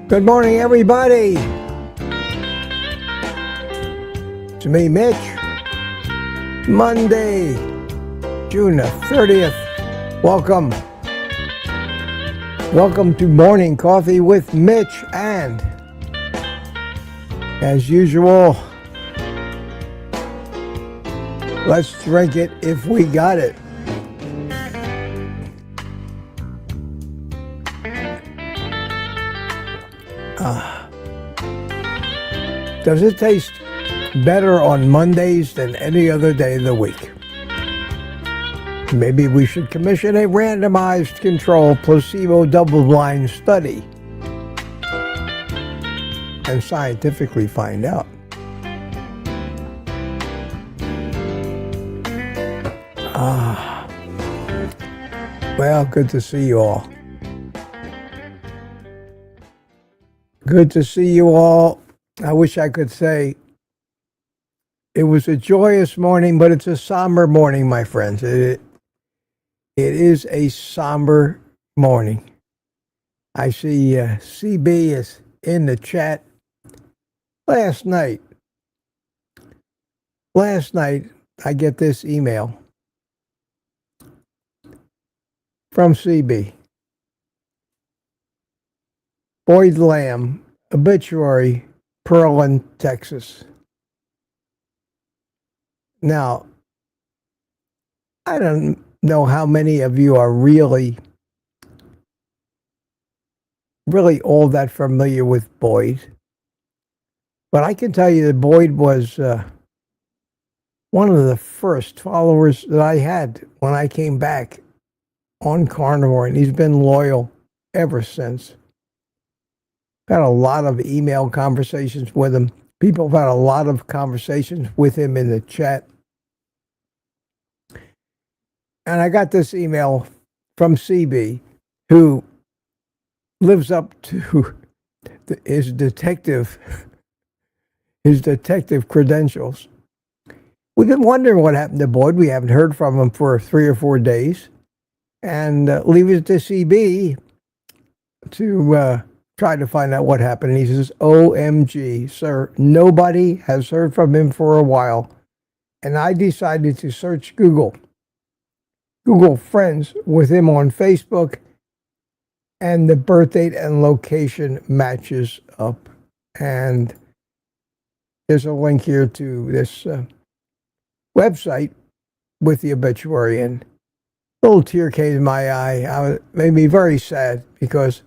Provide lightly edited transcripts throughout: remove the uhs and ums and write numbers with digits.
Good morning, everybody. It's me, Mitch. Monday, June 30th. Welcome. Welcome to Morning Coffee with Mitch. And as usual, let's drink it if we got it. Does it taste better on Mondays than any other day of the week? Maybe we should commission a randomized control placebo double-blind study and scientifically find out. Well, good to see you all. Good to see you all. I wish I could say it was a joyous morning, but it's a somber morning, my friends. It is a somber morning. I see CB is in the chat. Last night, I get this email from CB. Boyd Lamb, obituary, Pearland, Texas. Now, I don't know how many of you are really all that familiar with Boyd, but I can tell you that Boyd was one of the first followers that I had when I came back on Carnivore, and he's been loyal ever since. Had a lot of email conversations with him. People have had a lot of conversations with him in the chat. And I got this email from CB, who lives up to his detective credentials. We've been wondering what happened to Boyd. We haven't heard from him for 3 or 4 days. And leave it to CB to try to find out what happened. And he says, OMG, sir, nobody has heard from him for a while. And I decided to search Google friends with him on Facebook, and the birth date and location matches up. And there's a link here to this website with the obituary, and a little tear came to my eye. It made me very sad, because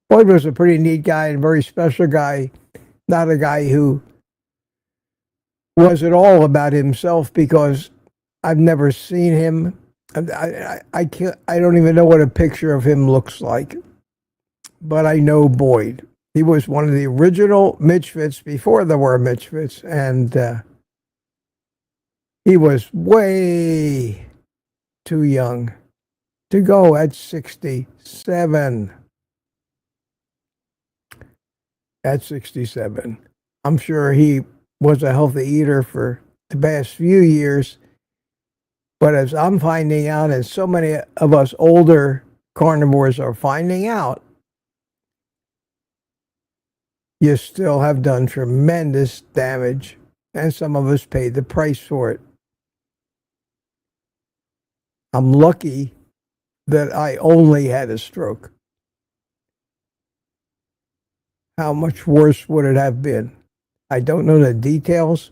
Boyd was a pretty neat guy and a very special guy, not a guy who was at all about himself, because I've never seen him. I don't even know what a picture of him looks like, but I know Boyd. He was one of the original Mitchfits before there were Mitchfits, and he was way too young to go at 67. At 67. I'm sure he was a healthy eater for the past few years. But as I'm finding out, and so many of us older carnivores are finding out, you still have done tremendous damage. And some of us paid the price for it. I'm lucky that I only had a stroke. How much worse would it have been? I don't know the details.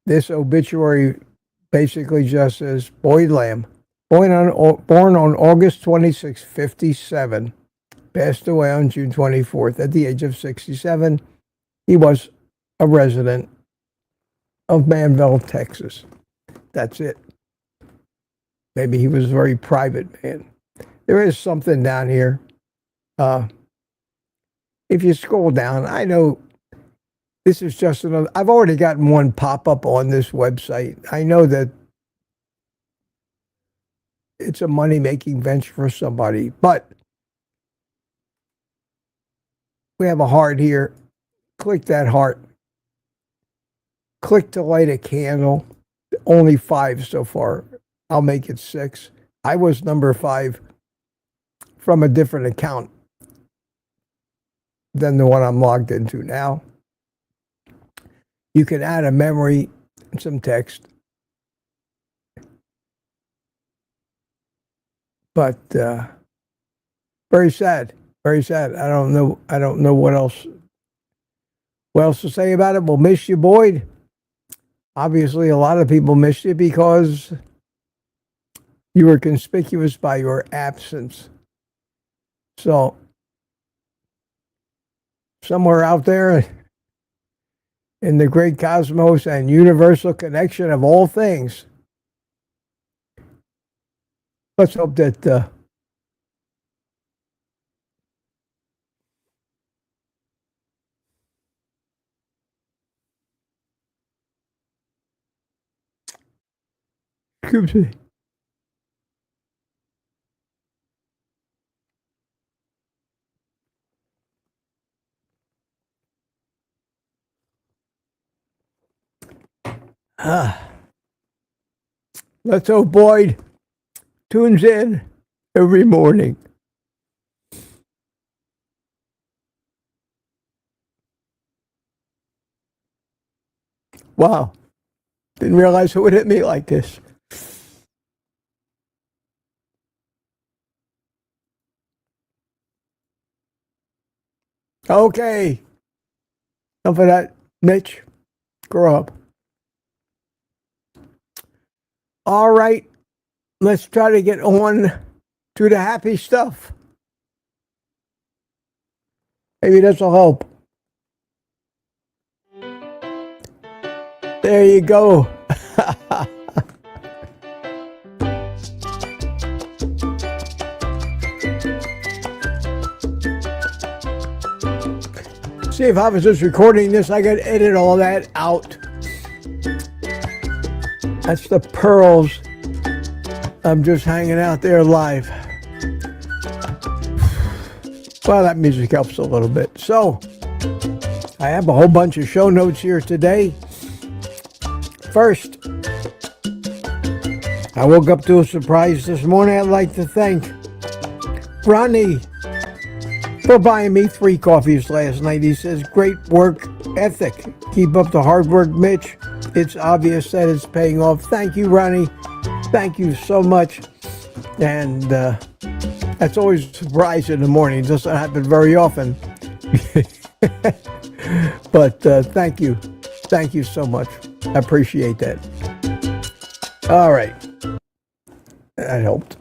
This obituary basically just says Boyd Lamb, born on August 26, 57, passed away on June 24th at the age of 67. He was a resident of Manville, Texas. That's it. Maybe he was a very private man. There is something down here. If you scroll down, I know this is just another. I've already gotten one pop-up on this website. I know that it's a money-making venture for somebody, but we have a heart here. Click that heart. Click to light a candle. Only 5 so far. I'll make it 6. I was number 5 from a different account. than the one I'm logged into now. You can add a memory and some text. But very sad. Very sad. I don't know what else to say about it. We'll miss you, Boyd. Obviously, a lot of people miss you because you were conspicuous by your absence. So, somewhere out there in the great cosmos and universal connection of all things, let's hope that excuse me. Let's hope Boyd tunes in every morning. Wow. Didn't realize it would hit me like this. Okay. Enough of that, Mitch. Grow up. All right. Let's try to get on to the happy stuff. Maybe this will help. There you go. See, if I was just recording this, I could edit all that out. That's the pearls. I'm just hanging out there live. Well, that music helps a little bit. So, I have a whole bunch of show notes here today. First, I woke up to a surprise this morning. I'd like to thank Ronnie for buying me 3 coffees last night. He says, great work ethic. Keep up the hard work, Mitch. It's obvious that it's paying off. Thank you, Ronnie. Thank you so much. And that's always a surprise in the morning. It doesn't happen very often. But thank you. Thank you so much. I appreciate that. All right. That helped.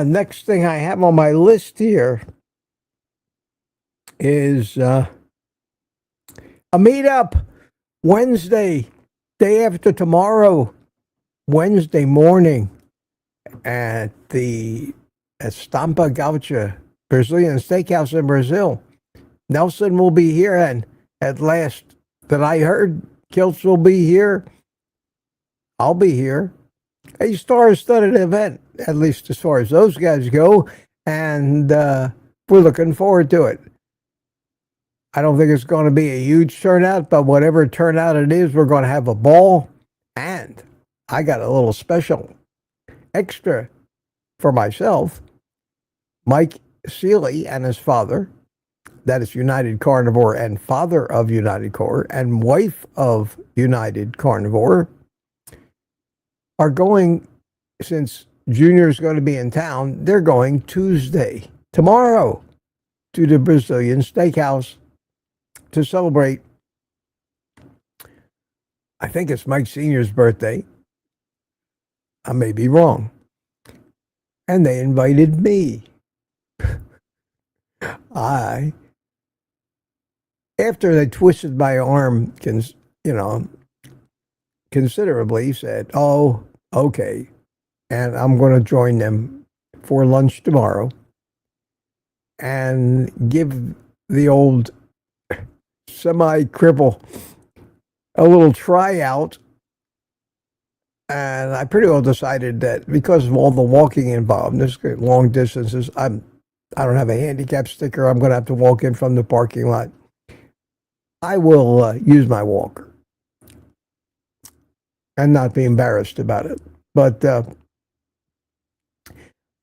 Next thing I have on my list here is a meetup Wednesday, day after tomorrow, Wednesday morning at the Estampa Gaucha Brazilian Steakhouse in Brazil. Nelson will be here, and at last that I heard, Kilts will be here. I'll be here. A star-studded event, at least as far as those guys go, and we're looking forward to it. I don't think it's going to be a huge turnout, but whatever turnout it is, we're going to have a ball. And I got a little special extra for myself. Mike Seeley and his father, that is United Carnivore and father of United Core and wife of United Carnivore, are going, since Junior's going to be in town, they're going Tuesday, tomorrow, to the Brazilian Steakhouse to celebrate, I think it's Mike Sr.'s birthday. I may be wrong. And they invited me. After they twisted my arm, considerably, said, oh, okay. And I'm going to join them for lunch tomorrow and give the old semi-cripple a little tryout. And I pretty well decided that because of all the walking involved, this long distances, I don't have a handicap sticker. I'm going to have to walk in from the parking lot. I will use my walker and not be embarrassed about it. But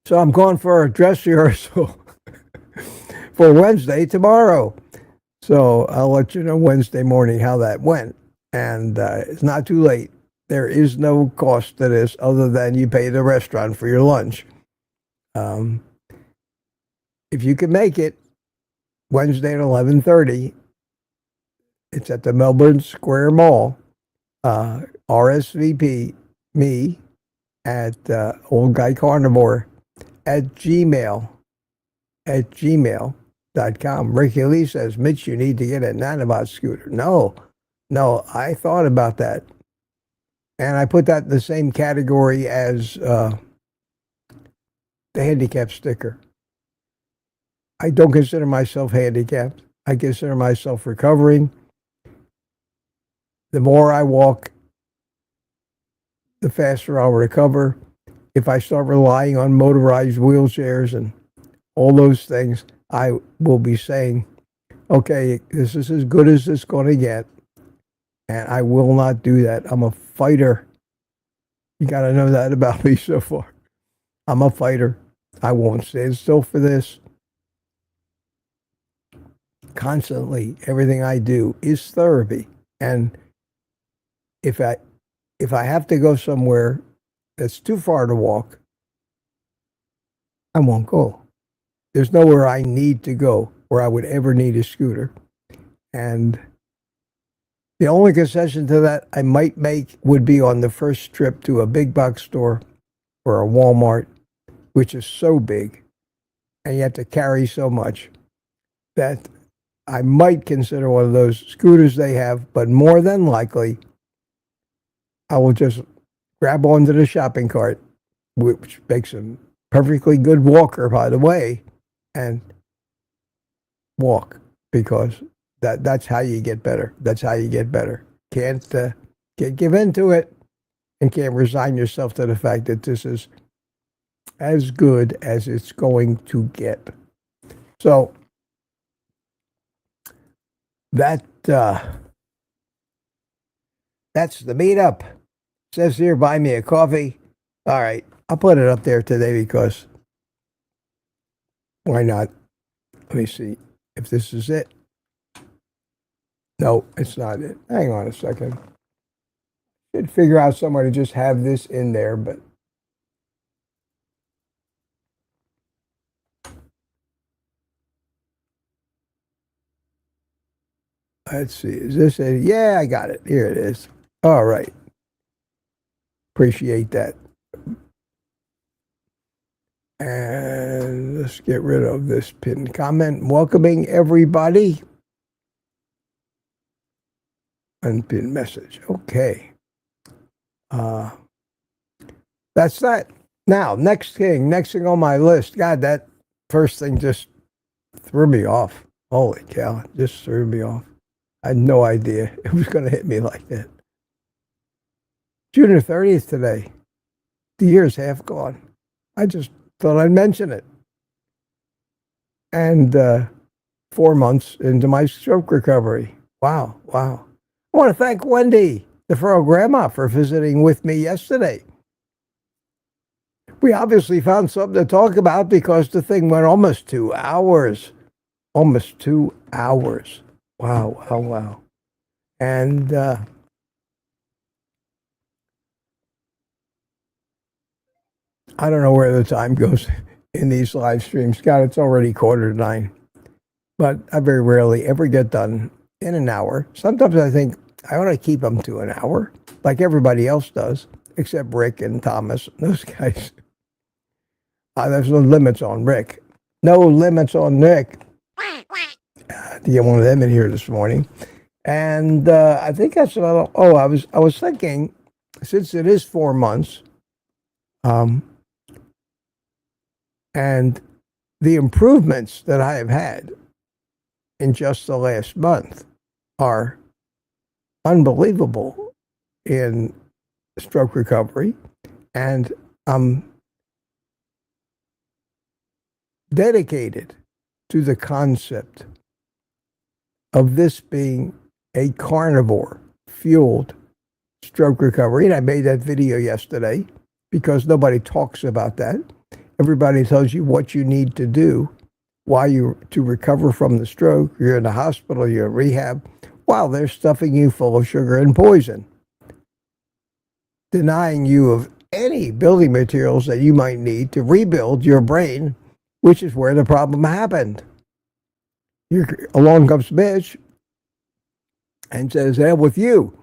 so I'm going for a dress rehearsal for Wednesday tomorrow. So I'll let you know Wednesday morning how that went. And it's not too late. There is no cost to this other than you pay the restaurant for your lunch. If you can make it, Wednesday at 11:30, it's at the Melbourne Square Mall. RSVP me at OldGuyCarnivore at gmail.com. Ricky Lee says, Mitch, you need to get a Nanobot scooter. No, I thought about that. And I put that in the same category as the handicap sticker. I don't consider myself handicapped. I consider myself recovering. The more I walk, the faster I'll recover. If I start relying on motorized wheelchairs and all those things, I will be saying, okay, this is as good as it's going to get. And I will not do that. I'm a fighter. You got to know that about me so far. I'm a fighter. I won't stand still for this. Constantly, everything I do is therapy. And if I have to go somewhere that's too far to walk, I won't go. There's nowhere I need to go where I would ever need a scooter. And the only concession to that I might make would be on the first trip to a big box store or a Walmart, which is so big, and you have to carry so much that I might consider one of those scooters they have, but more than likely, I will just grab onto the shopping cart, which makes a perfectly good walker, by the way, and walk, because that's how you get better. That's how you get better. Can't give in to it, and can't resign yourself to the fact that this is as good as it's going to get. So that's the meetup. It says here, buy me a coffee. All right, I'll put it up there today because why not? Let me see if this is it. No, it's not it. Hang on a second. Should figure out somewhere to just have this in there, but let's see. Is this it? Yeah, I got it. Here it is. All right. Appreciate that. And let's get rid of this pinned comment. Welcoming everybody. Unpinned message. Okay. That's that. Now, next thing on my list. God, that first thing just threw me off. Holy cow, just threw me off. I had no idea it was going to hit me like that. June 30th today. The year's half gone. I just thought I'd mention it. And 4 months into my stroke recovery. Wow. I want to thank Wendy, the furrow grandma, for visiting with me yesterday. We obviously found something to talk about because the thing went almost 2 hours. Almost 2 hours. Wow. And I don't know where the time goes in these live streams. God, it's already 8:45. But I very rarely ever get done in an hour. Sometimes I think I ought to keep them to an hour, like everybody else does, except Rick and Thomas, those guys. There's no limits on Rick. No limits on Rick. To get one of them in here this morning. And I think that's about all. I was thinking, since it is 4 months, and the improvements that I have had in just the last month are unbelievable in stroke recovery. And I'm dedicated to the concept of this being a carnivore-fueled stroke recovery. And I made that video yesterday because nobody talks about that. Everybody tells you what you need to do while you to recover from the stroke. You're in the hospital, you're in rehab, while they're stuffing you full of sugar and poison, denying you of any building materials that you might need to rebuild your brain, which is where the problem happened. Along comes Mitch and says, "Hell with you,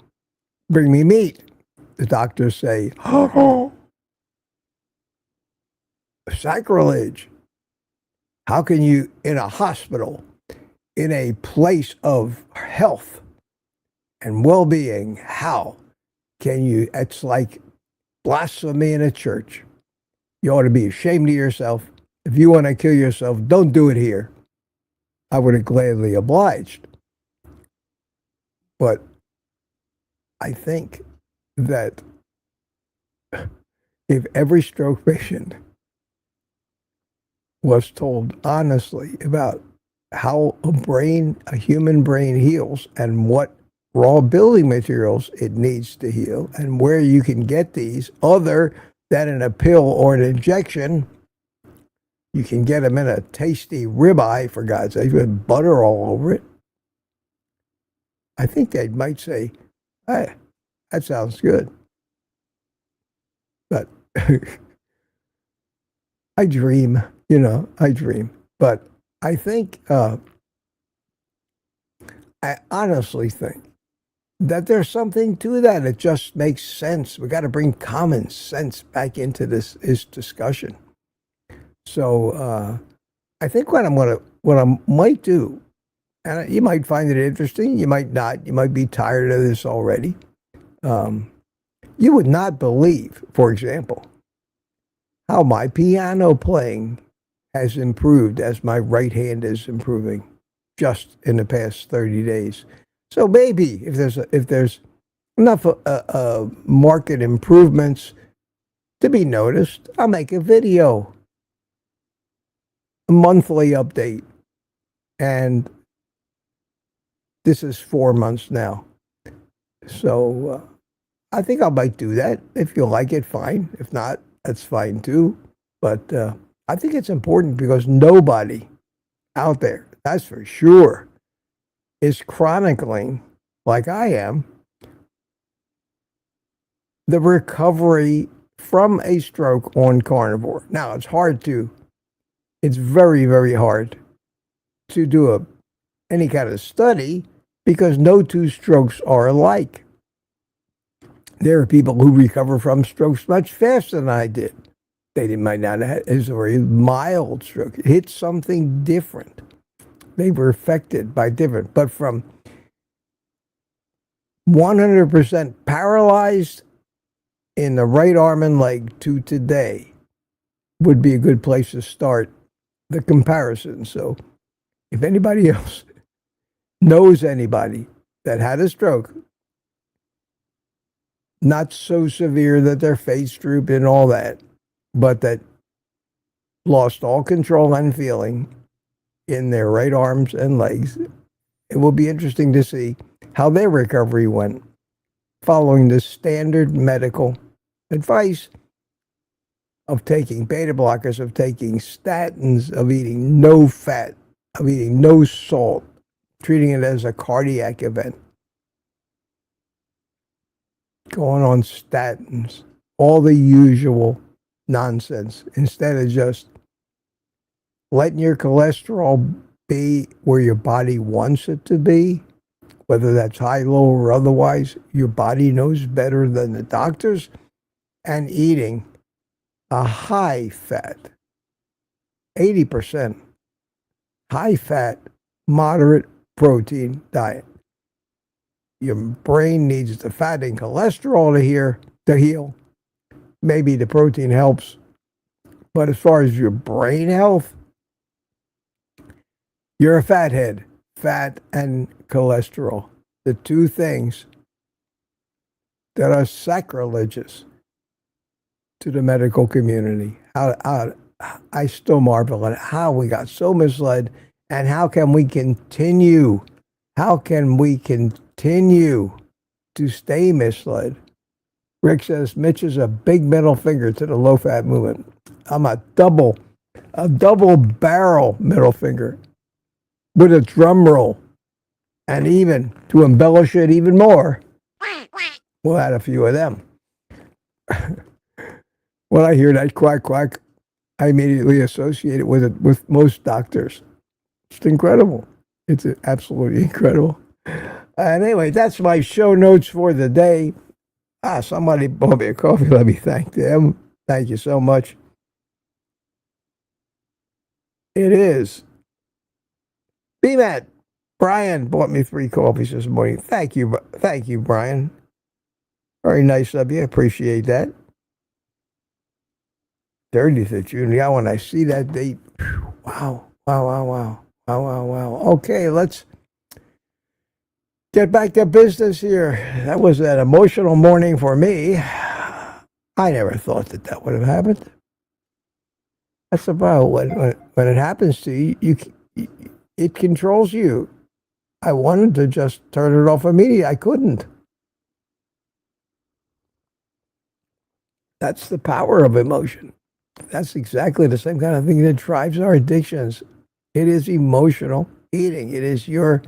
bring me meat." The doctors say, "Oh, sacrilege. How can you, in a hospital, in a place of health and well-being, how can you?" It's like blasphemy in a church. You ought to be ashamed of yourself. If you want to kill yourself, don't do it here. I would have gladly obliged. But I think that if every stroke patient was told honestly about how a human brain heals and what raw building materials it needs to heal and where you can get these other than in a pill or an injection. You can get them in a tasty ribeye, for God's sake, with butter all over it. I think they might say, "Hey, that sounds good." But I dream, I dream. But I think, I honestly think that there's something to that. It just makes sense. We got to bring common sense back into this discussion. So I think what I might do, and you might find it interesting, you might not, you might be tired of this already. You would not believe, for example, how my piano playing has improved as my right hand is improving just in the past 30 days. So maybe if there's enough market improvements to be noticed, I'll make a video, a monthly update. And this is 4 months now. So I think I might do that. If you like it, fine. If not, that's fine too. But I think it's important because nobody out there, that's for sure, is chronicling, like I am, the recovery from a stroke on carnivore. Now, it's very, very hard to do any kind of study because no two strokes are alike. There are people who recover from strokes much faster than I did. They might not have a very mild stroke. It hit something different. They were affected by different, but from 100% paralyzed in the right arm and leg to today would be a good place to start the comparison. So if anybody else knows anybody that had a stroke, not so severe that their face drooped and all that, but that lost all control and feeling in their right arms and legs, it will be interesting to see how their recovery went following the standard medical advice of taking beta blockers, of taking statins, of eating no fat, of eating no salt, treating it as a cardiac event, going on statins, all the usual nonsense, instead of just letting your cholesterol be where your body wants it to be, whether that's high, low, or otherwise. Your body knows better than the doctors, and eating a high fat, 80% high fat, moderate protein diet. Your brain needs the fat and cholesterol to heal. Maybe the protein helps, but as far as your brain health, you're a fathead. Fat and cholesterol, the two things that are sacrilegious to the medical community. I still marvel at how we got so misled, and how can we continue? How can we continue to stay misled? Rick says, Mitch is a big middle finger to the low-fat movement. I'm a double A double barrel middle finger with a drum roll. And even to embellish it even more, we'll add a few of them. When I hear that quack quack, I immediately associate it with most doctors. It's incredible. It's absolutely incredible. And anyway, that's my show notes for the day. Somebody bought me a coffee. Let me thank them. Thank you so much. It is. BMAT. Brian bought me 3 coffees this morning. Thank you, Brian. Very nice of you. Appreciate that. 30th of June. Yeah, when I see that date, wow. Okay, let's get back to business here. That was an emotional morning for me. I never thought that would have happened. That's about when it happens to you, it controls you. I wanted to just turn it off immediately. I couldn't. That's the power of emotion. That's exactly the same kind of thing that drives our addictions. It is emotional eating. It is your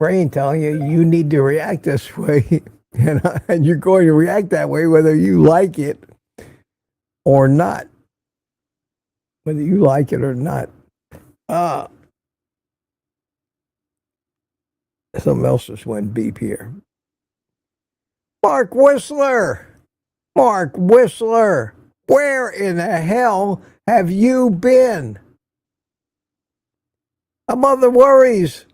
brain telling you need to react this way. And you're going to react that way whether you like it or not. Whether you like it or not. Something else just went beep here. Mark Whistler! Where in the hell have you been? A mother worries.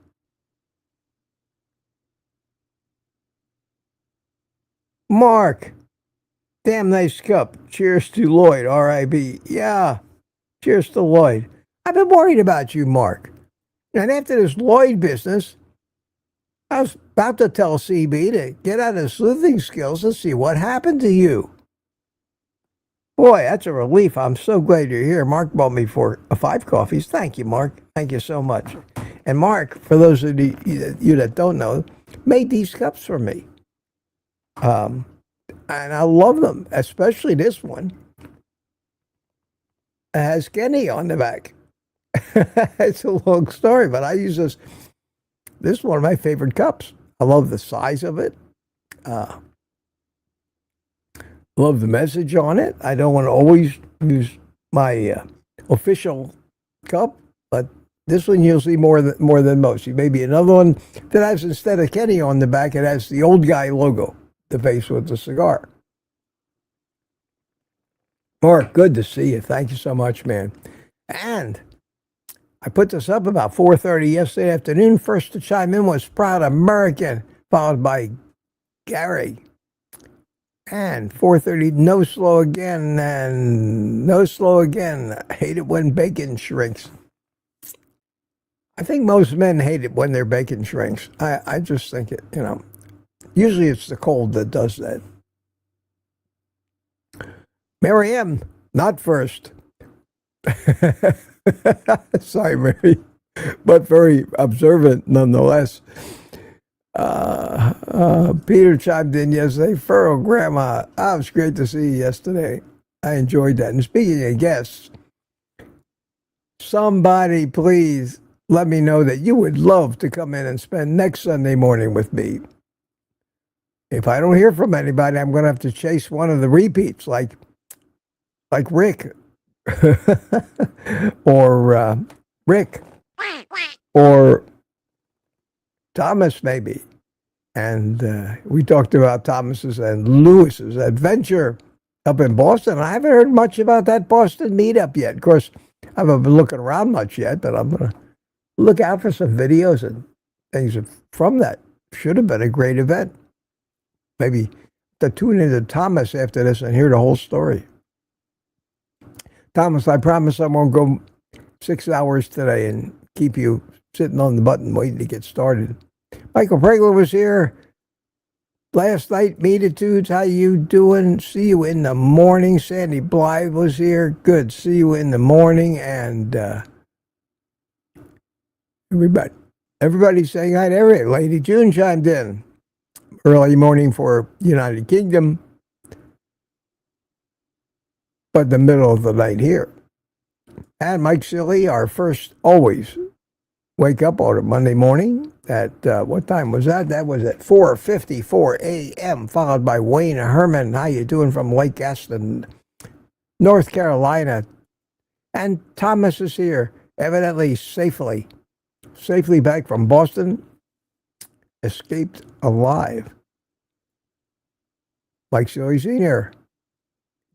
Mark, damn nice cup. Cheers to Lloyd, R.I.B. Yeah, cheers to Lloyd. I've been worried about you, Mark. And after this Lloyd business, I was about to tell CB to get out of sleuthing skills and see what happened to you. Boy, that's a relief. I'm so glad you're here. Mark bought me 5 coffees. Thank you, Mark. Thank you so much. And Mark, for those of you that don't know, made these cups for me. And I love them, especially this one. It has Kenny on the back. It's a long story, but I use this. This is one of my favorite cups. I love the size of it. Love the message on it. I don't want to always use my official cup, but this one you'll see more than most. Maybe another one that has, instead of Kenny on the back, it has the old guy logo, the face with the cigar. Mark, good to see you. Thank you so much, man. And I put this up about 4:30 yesterday afternoon. First to chime in was Proud American, followed by Gary. And 4:30, no slow again, and no slow again. I hate it when bacon shrinks. I think most men hate it when their bacon shrinks. I just think it, usually it's the cold that does that. Mary M, not first. Sorry, Mary, but very observant nonetheless. Peter chimed in yesterday. Furrow Grandma, it was great to see you yesterday. I enjoyed that. And speaking of guests, somebody please let me know that you would love to come in and spend next Sunday morning with me. If I don't hear from anybody, I'm going to have to chase one of the repeats, like Rick, or Rick, or Thomas maybe. And we talked about Thomas's and Lewis's adventure up in Boston. I haven't heard much about that Boston meetup yet. Of course, I haven't been looking around much yet, but I'm going to look out for some videos and things from that. Should have been a great event. Maybe to tune into Thomas after this and hear the whole story. Thomas, I promise I won't go 6 hours today and keep you sitting on the button waiting to get started. Michael Pregler was here last night. Meetup, how you doing? See you in the morning. Sandy Blythe was here. Good. See you in the morning. And everybody's saying hi to everybody. Lady June chimed in. Early morning for United Kingdom, but the middle of the night here. And Mike Silly, our first always wake up on a Monday morning at, what time was that? That was at 4:54 a.m., followed by Wayne Herman. How you doing from Lake Gaston, North Carolina? And Thomas is here, evidently safely back from Boston, escaped alive. Mike Silly Sr.,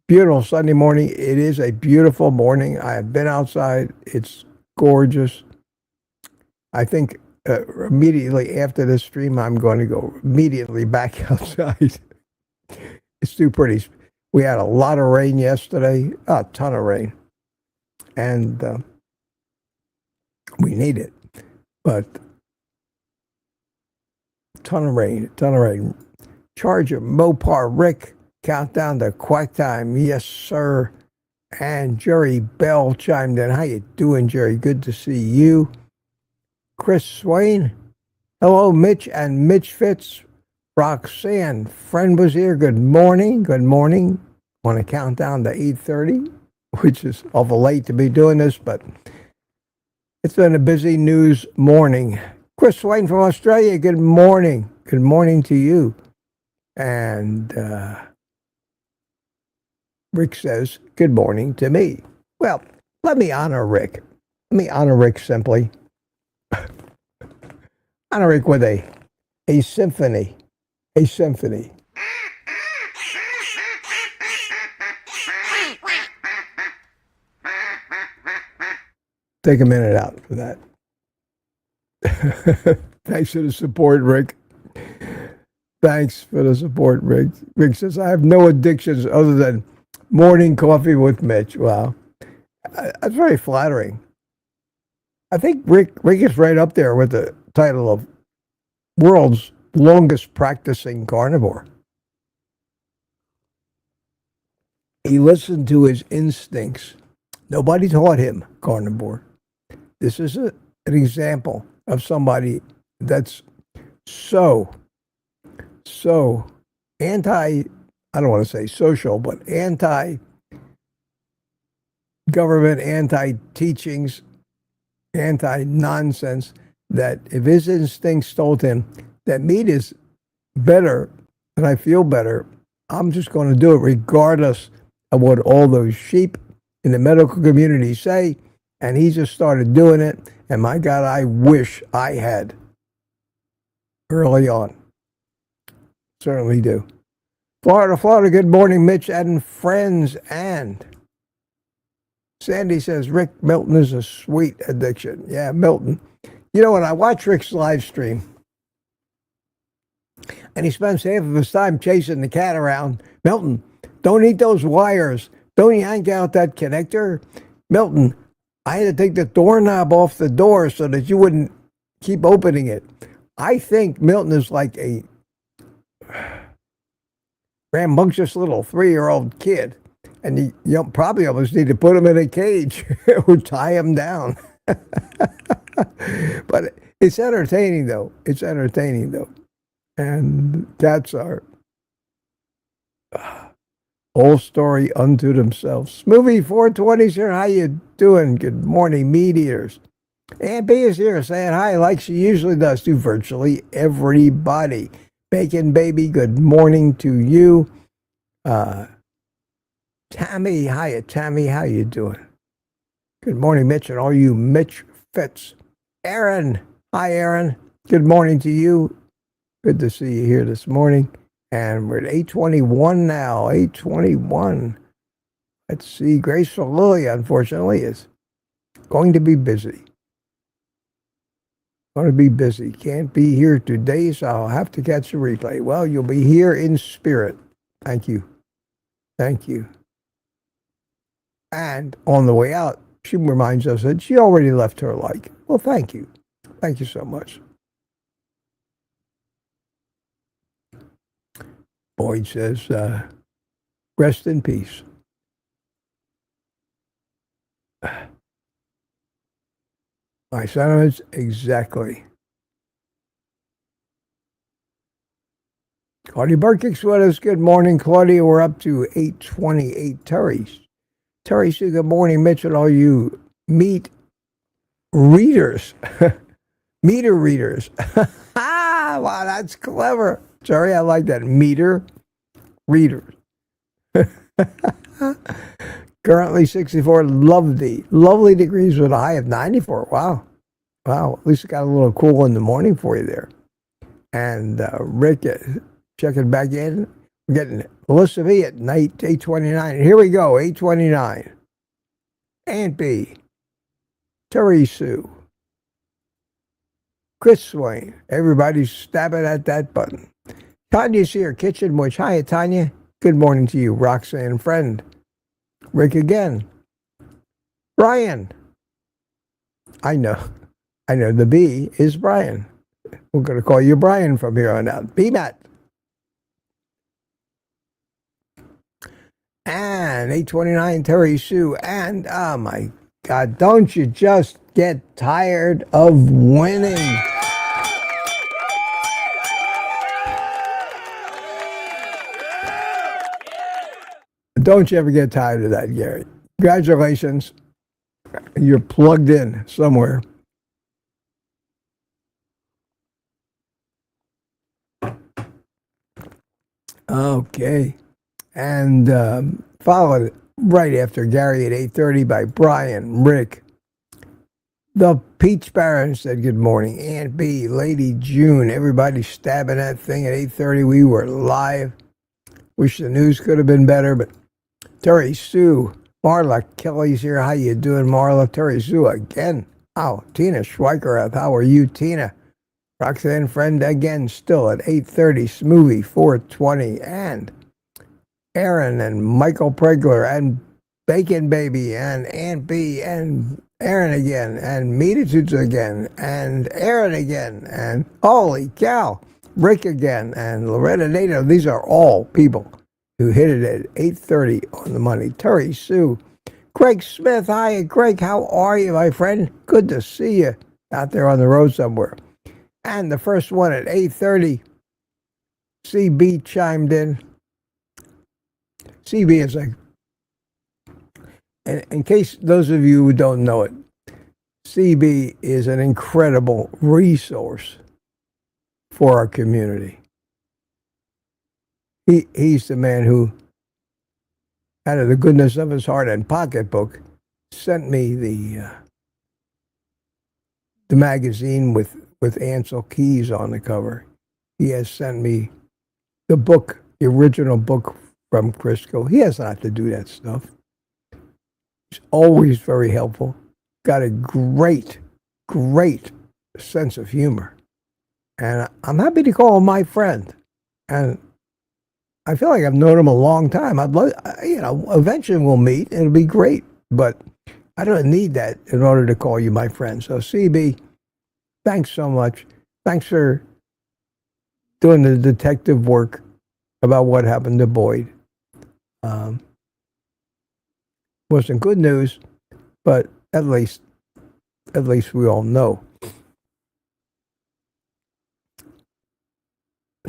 beautiful Sunday morning. It is a beautiful morning. I have been outside. It's gorgeous. I think immediately after this stream, I'm going to go immediately back outside. It's too pretty. We had a lot of rain yesterday, a ton of rain, and we need it. But ton of rain. Charger Mopar Rick, countdown to quiet time. Yes, sir. And Jerry Bell chimed in. How you doing, Jerry? Good to see you. Chris Swain. Hello, Mitch and Mitch Fitz. Roxanne, friend was here. Good morning. Want to count down to 8:30, which is awful late to be doing this, but it's been a busy news morning. Chris Swain from Australia, good morning. Good morning to you. And Rick says, good morning to me. Well, let me honor Rick. Simply. Honor Rick with a symphony. A symphony. Take a minute out for that. Thanks for the support, Rick. Thanks for the support, Rick. Rick says, I have no addictions other than morning coffee with Mitch. Wow. That's very flattering. I think Rick is right up there with the title of world's longest practicing carnivore. He listened to his instincts. Nobody taught him carnivore. This is an example of somebody that's so anti, I don't want to say social, but anti-government, anti-teachings, anti-nonsense, that if his instincts told him that meat is better and I feel better, I'm just going to do it regardless of what all those sheep in the medical community say. And he just started doing it. And my God, I wish I had early on. Certainly do. Florida, good morning, Mitch and friends. And Sandy says, Rick, Milton is a sweet addiction. Yeah, Milton. You know, when I watch Rick's live stream, and he spends half of his time chasing the cat around, Milton, don't eat those wires. Don't yank out that connector. Milton, I had to take the doorknob off the door so that you wouldn't keep opening it. I think Milton is like a rambunctious little 3-year-old kid. And you probably almost need to put him in a cage or tie him down. But it's entertaining, though. And cats are whole story unto themselves. Smoothie 420, sir. How you doing? Good morning, meat eaters. Aunt B is here saying hi like she usually does to virtually everybody. Bacon Baby, good morning to you. Tammy, hiya, Tammy. How you doing? Good morning, Mitch, and all you Mitch Fitz. Aaron, hi, Aaron. Good morning to you. Good to see you here this morning. And we're at 8:21 now. 8:21. Let's see. Graceful Lily, unfortunately, is going to be busy. Can't be here today, so I'll have to catch a replay. Well, you'll be here in spirit. Thank you. And on the way out, she reminds us that she already left her like. Well, thank you. Thank you so much. Boyd says, rest in peace. My sentiments, exactly. Claudia Burkick's with us. Good morning, Claudia. We're up to 8:28. Terry said, good morning, Mitch, and all you meet readers, meter readers. Wow, that's clever. Sorry, I like that. Meter readers. Currently 64, lovely degrees with a high of 94. Wow. At least it got a little cool in the morning for you there. And Rick, checking back in. We're getting Melissa B at night, 8:29. Here we go, 8:29. Aunt B, Terry Sue, Chris Swain. Everybody's stabbing at that button. Tanya's here, Kitchen Witch. Hi, Tanya. Good morning to you, Roxanne friend. Rick again. Brian. I know the B is Brian. We're going to call you Brian from here on out. B-Matt. And 8:29, Terry Sue. And, oh my God, don't you just get tired of winning? Don't you ever get tired of that, Gary. Congratulations. You're plugged in somewhere. Okay. And followed right after Gary at 8:30 by Brian, Rick. The Peach Baron said good morning. Aunt B, Lady June, everybody stabbing that thing at 8:30. We were live. Wish the news could have been better, but Terry Sue, Marla Kelly's here. How you doing, Marla? Terry Sue again. Oh, Tina Schweikerath. How are you, Tina? Roxanne friend again, still at 8:30. Smoothie 420, and Aaron and Michael Pregler and Bacon Baby and Aunt B and Aaron again and Meetup again and Aaron again and holy cow, Rick again and Loretta Nato. These are all people who hit it at 8:30 on the money. Terry Sue, Craig Smith. Hi, Craig. How are you, my friend? Good to see you out there on the road somewhere. And the first one at 8:30, CB chimed in. CB is like, and in case those of you who don't know it, CB is an incredible resource for our community. He's the man who, out of the goodness of his heart and pocketbook, sent me the magazine with Ansel Keys on the cover. He has sent me the book, the original book from Crisco. He has not to do that stuff. He's always very helpful. Got a great sense of humor. And I'm happy to call him my friend. And I feel like I've known him a long time. I'd love, eventually we'll meet. It'll be great. But I don't need that in order to call you my friend. So CB, thanks so much. Thanks for doing the detective work about what happened to Boyd. Wasn't good news, but at least we all know.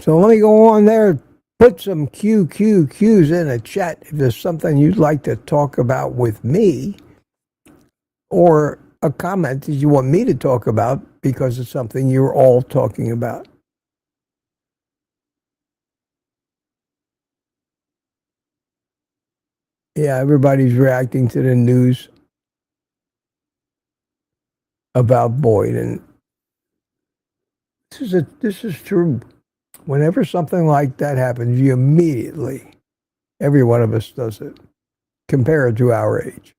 So let me go on there. Put some QQQs in the chat if there's something you'd like to talk about with me, or a comment that you want me to talk about because it's something you're all talking about. Yeah, everybody's reacting to the news about Boyd, and this is true. Whenever something like that happens, you immediately, every one of us does it, compare it to our age.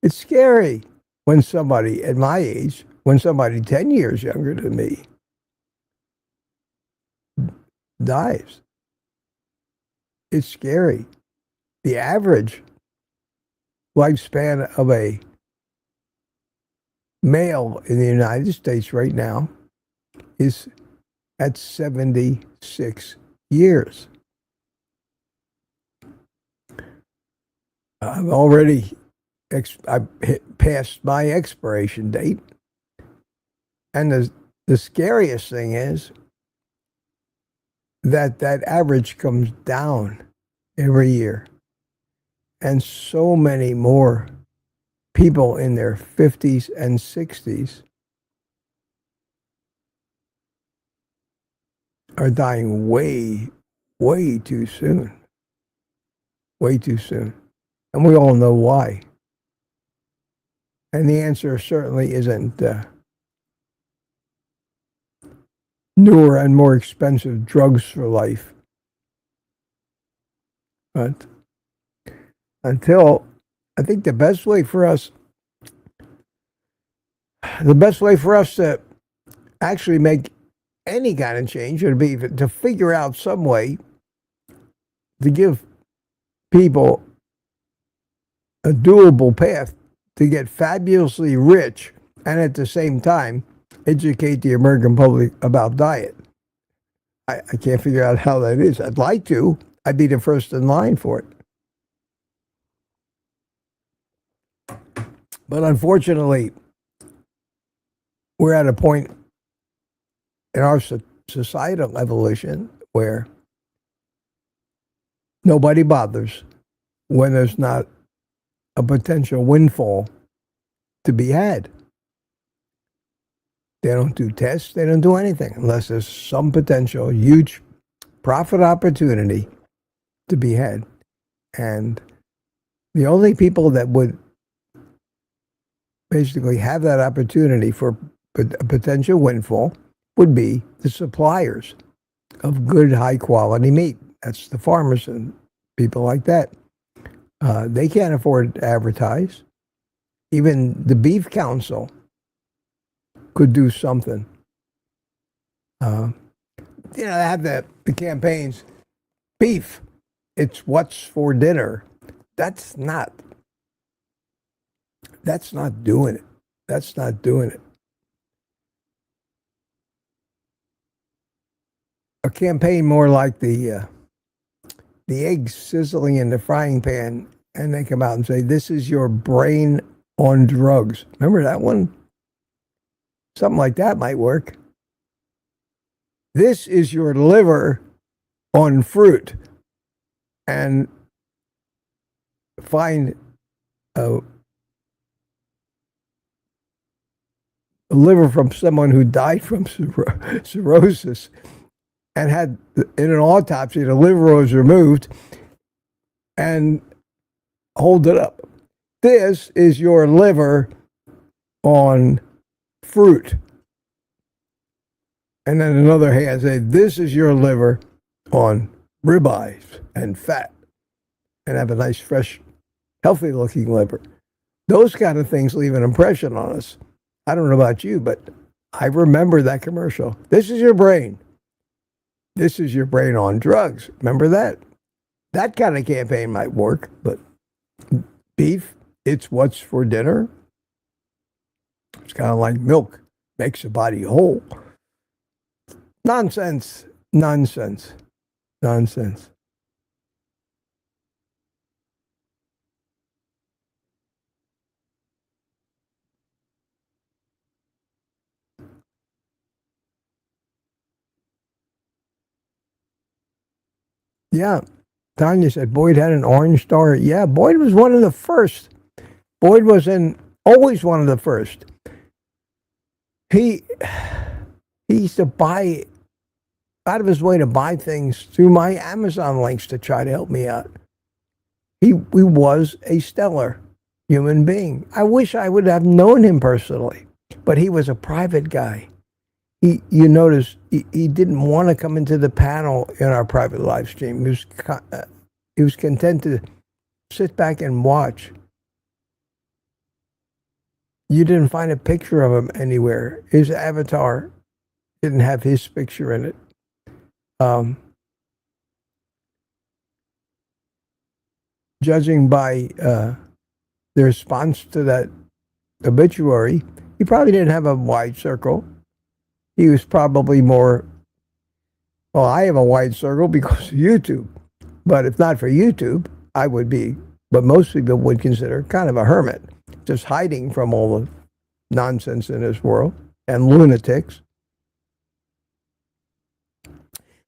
It's scary when somebody at my age, when somebody 10 years younger than me dies. It's scary. The average lifespan of a male in the United States right now is at 76 years. I've already passed my expiration date. And the scariest thing is that average comes down every year. And so many more people in their 50s and 60s are dying way, way too soon. Way too soon. And we all know why. And the answer certainly isn't newer and more expensive drugs for life. But I think the best way for us to actually make any kind of change would be to figure out some way to give people a doable path to get fabulously rich and at the same time educate the American public about diet. I can't figure out how that is. I'd like to. I'd be the first in line for it. But unfortunately, we're at a point in our societal evolution where nobody bothers when there's not a potential windfall to be had. They don't do tests. They don't do anything unless there's some potential huge profit opportunity to be had. And the only people that would basically have that opportunity for a potential windfall would be the suppliers of good, high-quality meat. That's the farmers and people like that. They can't afford to advertise. Even the Beef Council could do something. They have the campaigns, beef, it's what's for dinner. That's not doing it. That's not doing it. A campaign more like the eggs sizzling in the frying pan, and they come out and say, "This is your brain on drugs." Remember that one? Something like that might work. This is your liver on fruit, and find a liver from someone who died from cirrhosis and had, in an autopsy, the liver was removed, and hold it up. This is your liver on fruit. And then another hand say, this is your liver on ribeyes and fat, and have a nice, fresh, healthy looking liver. Those kind of things leave an impression on us. I don't know about you, but I remember that commercial. This is your brain. This is your brain on drugs. Remember that? That kind of campaign might work, but beef, it's what's for dinner. It's kind of like milk, makes the body whole. Nonsense, nonsense, nonsense. Yeah, Tanya said Boyd had an orange star. Yeah, Boyd was one of the first. Boyd was always one of the first. He used to buy out of his way to buy things through my Amazon links to try to help me out. He was a stellar human being. I wish I would have known him personally, but he was a private guy. You notice he didn't want to come into the panel in our private live stream. He was content to sit back and watch. You didn't find a picture of him anywhere. His avatar didn't have his picture in it. Judging by the response to that obituary, he probably didn't have a wide circle. He was probably more, well, I have a wide circle because of YouTube. But if not for YouTube, I would be what most people would consider kind of a hermit, just hiding from all the nonsense in this world and lunatics.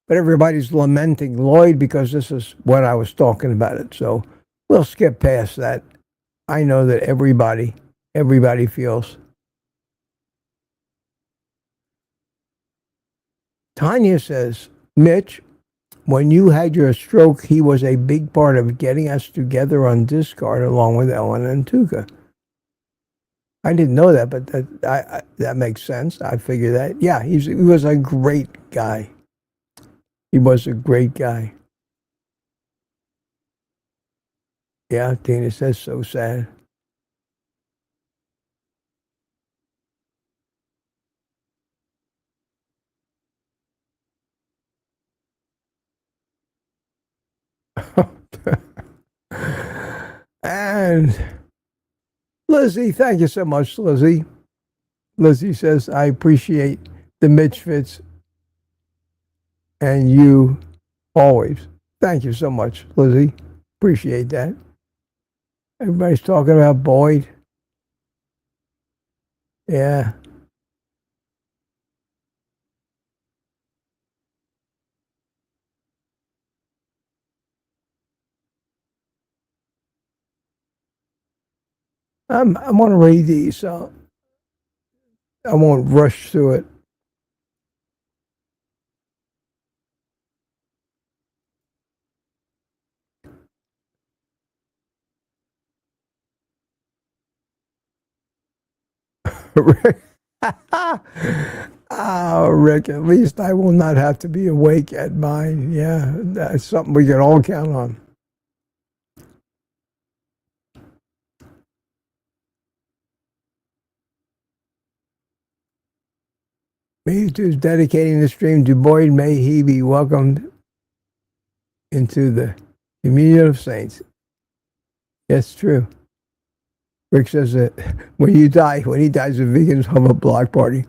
But everybody's lamenting Lloyd because this is when I was talking about it. So We'll skip past that. I know that everybody feels. Tanya says, Mitch, when you had your stroke, he was a big part of getting us together on Discord along with Ellen and Tuka. I didn't know that, but that makes sense. I figure that. Yeah, he was a great guy. He was a great guy. Yeah, Tina says, so sad. And Lizzie, thank you so much, Lizzie. Lizzie says, I appreciate the Mitch Fits and you always. Thank you so much, Lizzie. Appreciate that. Everybody's talking about Boyd. Yeah. I'm going to read these, so I won't rush through it. Rick. Oh, Rick, at least I will not have to be awake at mine. Yeah, that's something we can all count on. Me too is dedicating the stream to Boyd. May he be welcomed into the communion of saints. Yes, true. Rick says that when he dies, the vegans have a block party.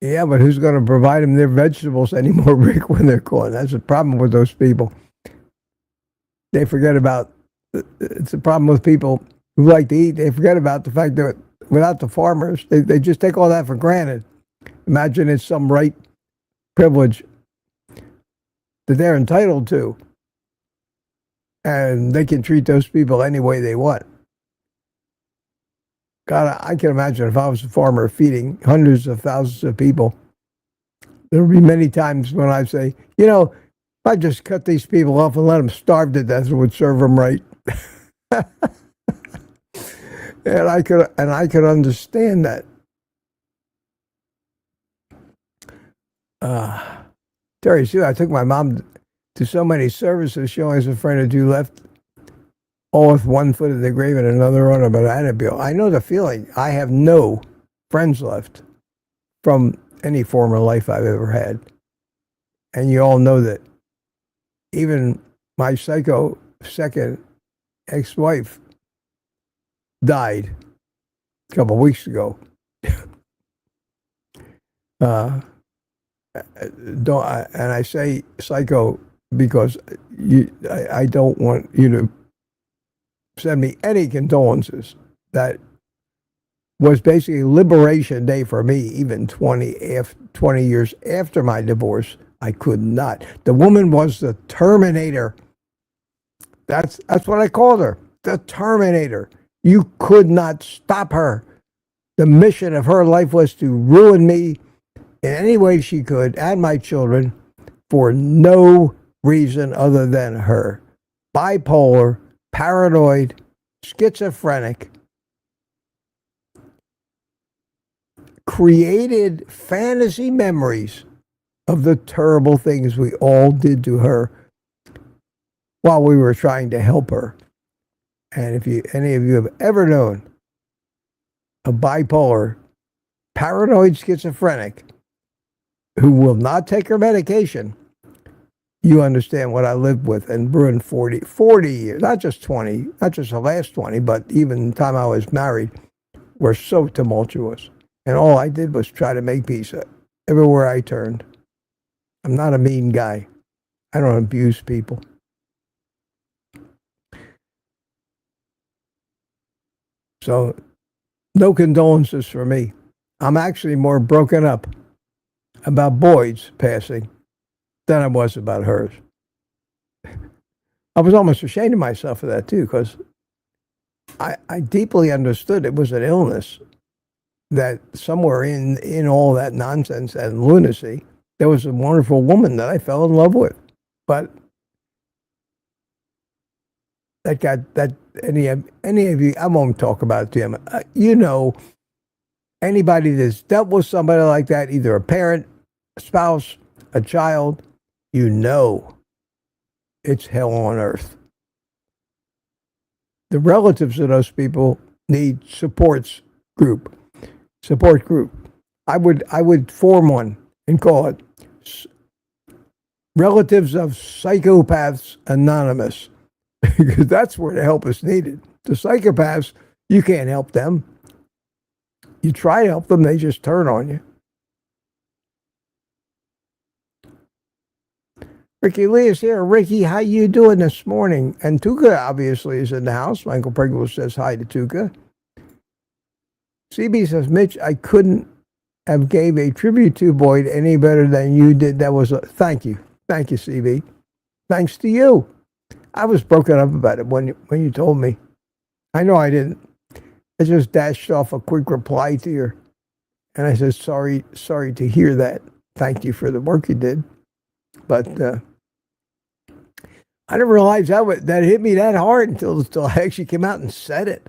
Yeah, but who's going to provide them their vegetables anymore, Rick, when they're gone? That's the problem with those people. They forget about, it's a problem with people who like to eat. They forget about the fact that without the farmers, they just take all that for granted. Imagine it's some right privilege that they're entitled to. And they can treat those people any way they want. God, I can imagine if I was a farmer feeding hundreds of thousands of people, there would be many times when I'd say, you know, if I just cut these people off and let them starve to death, it would serve them right. and I could understand that. Terry Sue, I took my mom to so many services, she always afraid to do left, all with one foot in the grave and another on a banana peel. I know the feeling. I have no friends left from any former life I've ever had. And you all know that even my psycho second ex-wife died a couple of weeks ago. And I say psycho because I don't want you to send me any condolences. That was basically Liberation Day for me, even 20 years after my divorce. I could not. The woman was the Terminator. That's what I called her, the Terminator. You could not stop her. The mission of her life was to ruin me in any way she could and my children for no reason other than her. Bipolar, paranoid, schizophrenic, created fantasy memories of the terrible things we all did to her while we were trying to help her. And if any of you have ever known a bipolar, paranoid schizophrenic who will not take her medication, you understand what I lived with and ruined 40 years, not just 20, not just the last 20, but even the time I was married, were so tumultuous. And all I did was try to make peace everywhere I turned. I'm not a mean guy. I don't abuse people. So no condolences for me. I'm actually more broken up about Boyd's passing than I was about hers. I was almost ashamed of myself for that too, because I deeply understood it was an illness, that somewhere in all that nonsense and lunacy, there was a wonderful woman that I fell in love with. But any of you, I won't talk about it to him. You know, anybody that's dealt with somebody like that, either a parent, a spouse, a child, you know it's hell on earth. The relatives of those people need support group. I would form one and call it Relatives of Psychopaths Anonymous, because that's where the help is needed. The psychopaths, you can't help them. You try to help them, they just turn on you. Ricky Lee is here. Ricky, how you doing this morning? And Tuka obviously is in the house. Michael Pringle says hi to Tuka. CB says, Mitch, I couldn't have gave a tribute to Boyd any better than you did. That was thank you. Thank you, CB. Thanks to you. I was broken up about it when you told me. I know I didn't. I just dashed off a quick reply to you. And I said, sorry to hear that. Thank you for the work you did. But I didn't realize that hit me that hard until I actually came out and said it.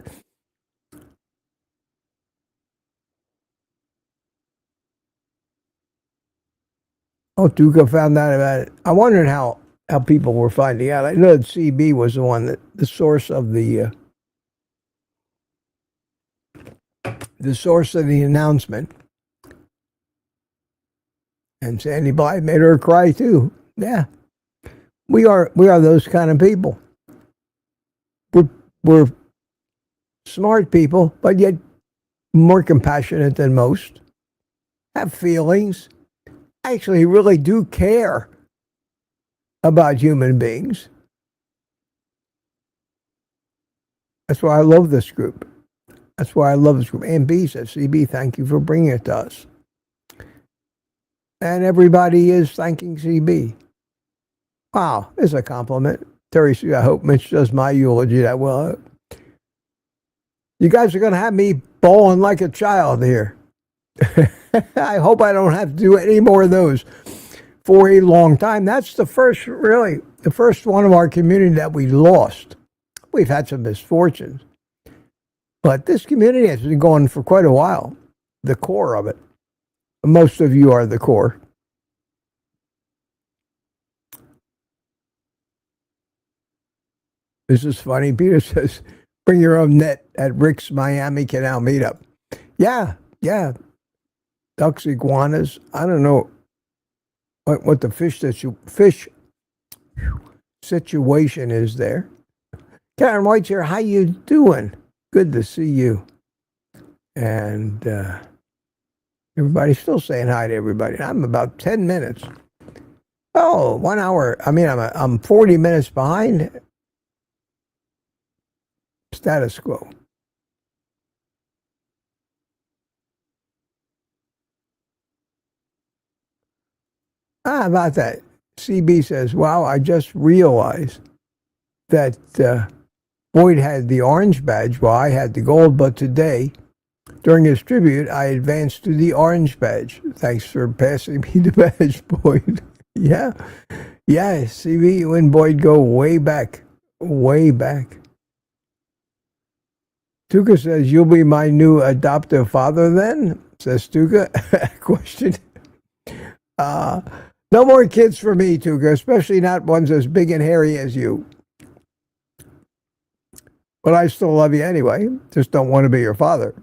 Oh, Tuka found out about it. I wondered how people were finding out. I know that CB was the one the source of the announcement. And Sandy Blythe made her cry too. Yeah. We are those kind of people. We're smart people, but yet more compassionate than most. Have feelings. Actually really do care about human beings. That's why I love this group. And B says, CB, thank you for bringing it to us. And everybody is thanking CB. Wow, it's a compliment. Terry, I hope Mitch does my eulogy that well. You guys are going to have me bawling like a child here. I hope I don't have to do any more of those for a long time. That's the first one of our community that we lost. We've had some misfortunes, but this community has been going for quite a while. The core of it. Most of you are the core. This is funny. Peter says, bring your own net at Rick's Miami Canal Meetup. Yeah. Ducks, iguanas. I don't know what the fish situation is there. Karen White's here. How you doing? Good to see you. And everybody's still saying hi to everybody. I'm about 10 minutes. Oh, 1 hour. I mean, I'm 40 minutes behind. Status quo. How about that? CB says, wow, I just realized that Boyd had the orange badge while I had the gold, but today, during his tribute, I advanced to the orange badge. Thanks for passing me the badge, Boyd. Yeah, CB, you and Boyd go way back. Tuka says, you'll be my new adoptive father then? Says Tuka. Question. No more kids for me, Tuka, especially not ones as big and hairy as you. But I still love you anyway. Just don't want to be your father.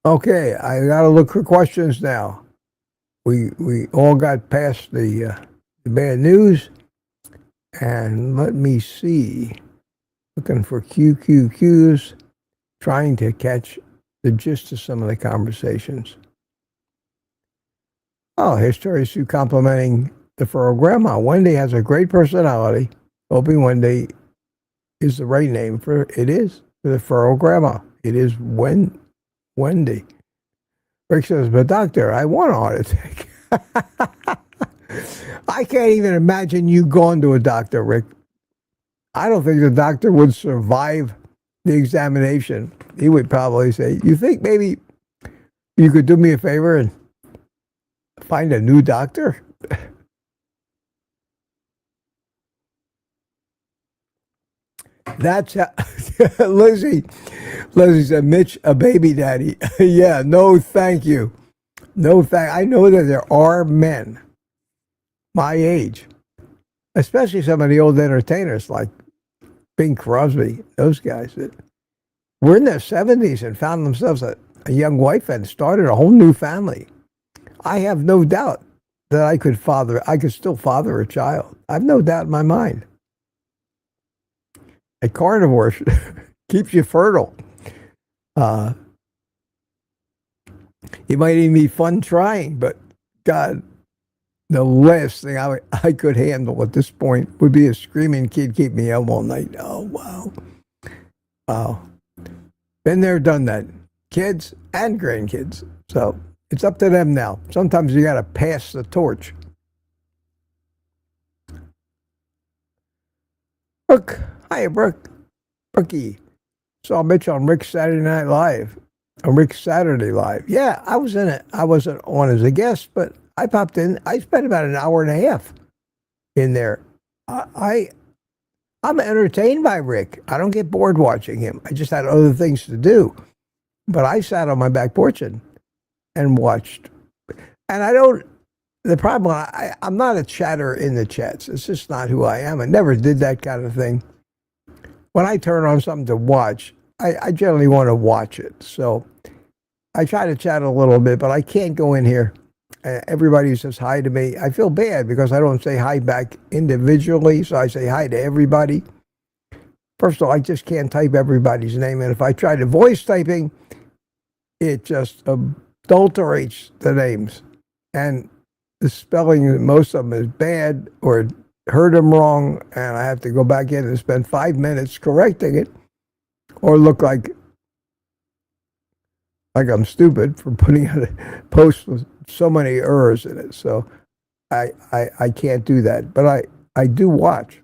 Okay, I got to look for questions now. We all got past the bad news. And let me see. Looking for QQQs, trying to catch the gist of some of the conversations. Oh, here's Terry Sue complimenting the furrow grandma. Wendy has a great personality. Hoping Wendy is the right name for it is for the furrow grandma. It is Wendy. Rick says, but doctor, I want a heart attack. I can't even imagine you going to a doctor, Rick. I don't think the doctor would survive the examination. He would probably say, you think maybe you could do me a favor and find a new doctor? That's how, Lizzie said, Mitch, a baby daddy. Yeah, no thank you. I know that there are men my age, especially some of the old entertainers like Bing Crosby, those guys that were in their 70s and found themselves a young wife and started a whole new family. I have no doubt that I could still father a child. I have no doubt in my mind. A carnivore keeps you fertile. It might even be fun trying, but God, the last thing I could handle at this point would be a screaming kid keep me up all night. Oh, wow. Wow. Been there, done that. Kids and grandkids. So it's up to them now. Sometimes you got to pass the torch. Brooke. Hiya, Brooke. Brookie. Saw Mitch on Rick's Saturday Night Live. On Rick's Saturday Live. Yeah, I was in it. I wasn't on as a guest, but I popped in. I spent about an hour and a half in there. I'm entertained by Rick. I don't get bored watching him. I just had other things to do. But I sat on my back porch and watched. And the problem, I'm not a chatter in the chats. It's just not who I am. I never did that kind of thing. When I turn on something to watch, I generally want to watch it. So I try to chat a little bit, but I can't go in here. Everybody says hi to me. I feel bad because I don't say hi back individually, so I say hi to everybody. First of all, I just can't type everybody's name, and if I try to voice typing, it just adulterates the names. And the spelling, most of them is bad or heard them wrong, and I have to go back in and spend 5 minutes correcting it, or look like I'm stupid for putting out a post with so many errors in it. So I can't do that. But I do watch.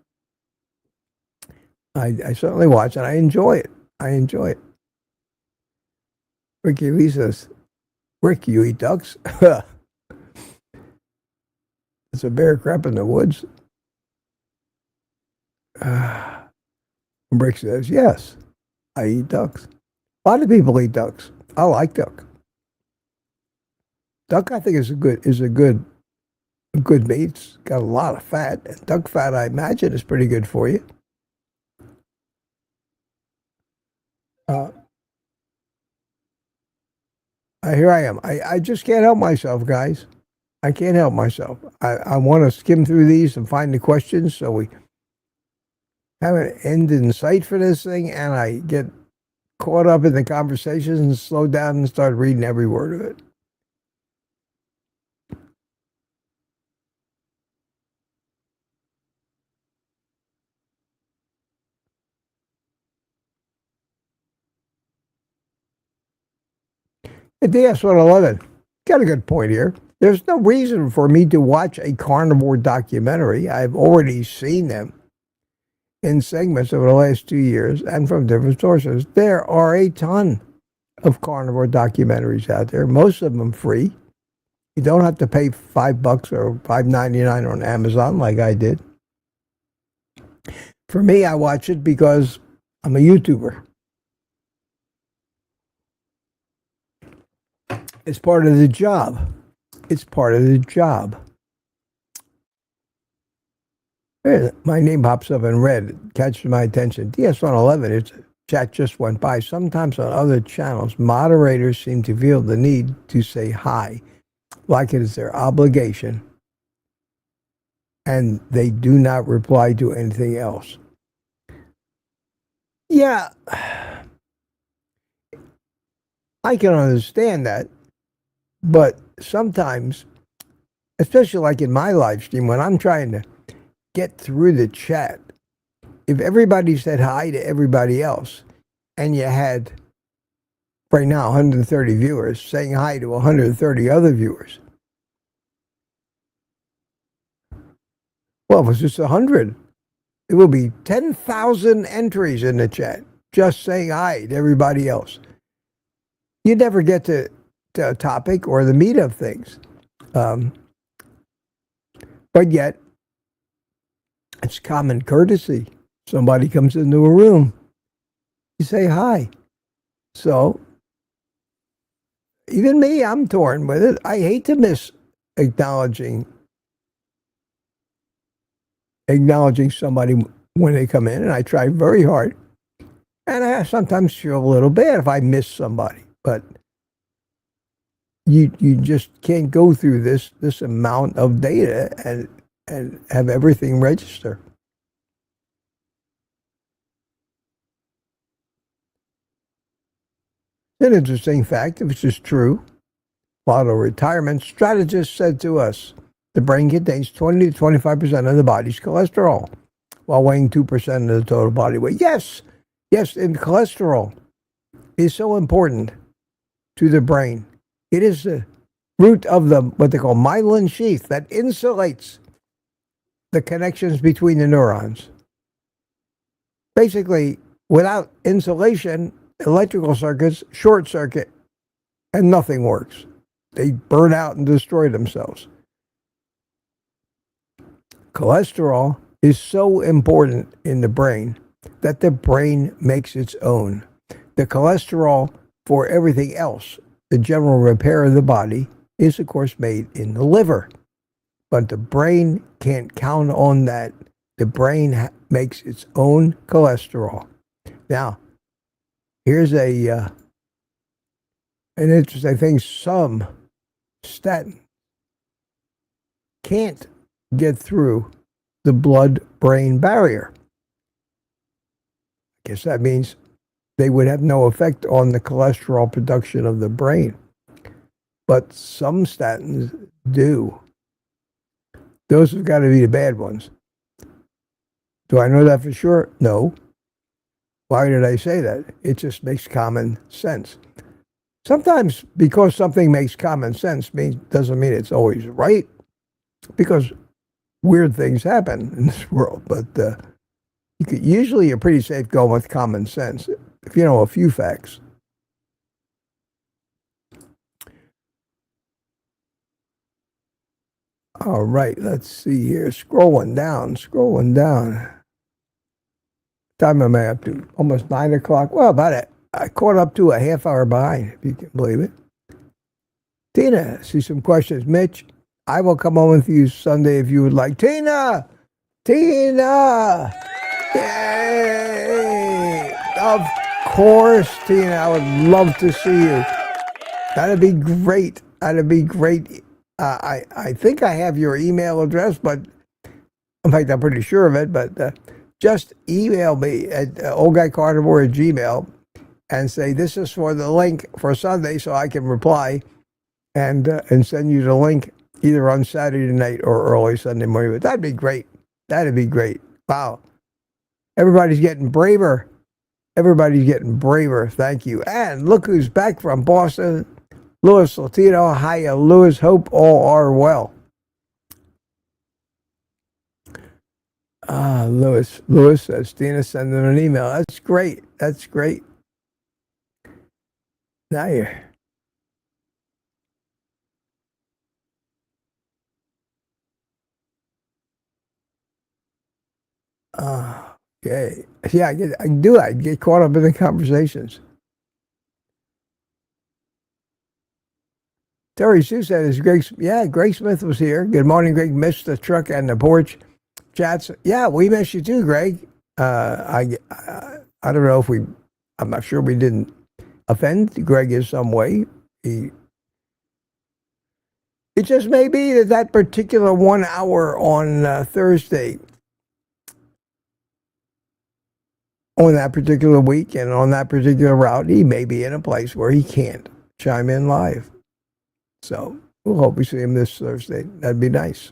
I certainly watch, and I enjoy it. Ricky Lee says, Rick, you eat ducks? It's a bear crap in the woods. Rick says, yes, I eat ducks. A lot of people eat ducks. I like duck. Duck, I think, is a good meat. It's got a lot of fat. And duck fat, I imagine, is pretty good for you. Here I am. I just can't help myself, guys. I can't help myself. I want to skim through these and find the questions so we have an end in sight for this thing, and I get caught up in the conversations and slow down and start reading every word of it. DS111, got a good point here. There's no reason for me to watch a carnivore documentary. I've already seen them in segments over the last 2 years and from different sources. There are a ton of carnivore documentaries out there, most of them free. You don't have to pay $5 or $5.99 on Amazon like I did. For me, I watch it because I'm a YouTuber. It's part of the job. My name pops up in red, catches my attention. DS111, its chat just went by. Sometimes on other channels, moderators seem to feel the need to say hi, like it is their obligation, and they do not reply to anything else. Yeah, I can understand that, but sometimes, especially like in my live stream, when I'm trying to get through the chat, if everybody said hi to everybody else and you had right now, 130 viewers, saying hi to 130 other viewers. Well, if it's just 100, it will be 10,000 entries in the chat, just saying hi to everybody else. You never get to a topic or the Meetup things. But yet, it's common courtesy. Somebody comes into a room, you say hi. So, even me, I'm torn with it. I hate to miss acknowledging somebody when they come in, and I try very hard. And I sometimes feel a little bad if I miss somebody, but you just can't go through this amount of data and have everything register. An interesting fact, if it's just true, a lot of retirement strategists said to us, the brain contains 20 to 25% of the body's cholesterol, while weighing 2% of the total body weight. Yes, and cholesterol is so important to the brain. It is the root of the what they call myelin sheath that insulates the connections between the neurons. Basically, without insulation, electrical circuits short circuit and nothing works. They burn out and destroy themselves. Cholesterol is so important in the brain that the brain makes its own. The cholesterol for everything else, the general repair of the body, is of course made in the liver. But the brain can't count on that. The brain makes its own cholesterol. Now, here's an interesting thing. Some statin can't get through the blood-brain barrier. I guess that means they would have no effect on the cholesterol production of the brain. But some statins do. Those have got to be the bad ones. Do I know that for sure? No. Why did I say that? It just makes common sense. Sometimes because something makes common sense doesn't mean it's always right, because weird things happen in this world. But usually you're pretty safe going with common sense if you know a few facts. All right, let's see here. Scrolling down. Time am I up to? Almost 9 o'clock. Well, about it. I caught up to a half hour behind, if you can believe it. Tina, see some questions. Mitch, I will come on with you Sunday if you would like. Tina! Yay! Of course, Tina. I would love to see you. That'd be great. I think I have your email address, but in fact, I'm pretty sure of it, but just email me at OldGuyCarnivore@gmail and say this is for the link for Sunday, so I can reply and send you the link either on Saturday night or early Sunday morning. But that'd be great. Wow. Everybody's getting braver. Thank you. And look who's back from Boston. Louis Latino. Hiya, Louis. Hope all are well. Louis says, Tina, send them an email. That's great. Now you're... Okay. Yeah, I get caught up in the conversations. Terry Sue said, Greg Smith was here. Good morning, Greg. Missed the truck and the porch chats. Yeah, we missed you too, Greg. I don't know if I'm not sure we didn't offend Greg in some way. It just may be that particular 1 hour on Thursday, on that particular week and on that particular route, he may be in a place where he can't chime in live. So we'll hope we see him this Thursday. That'd be nice.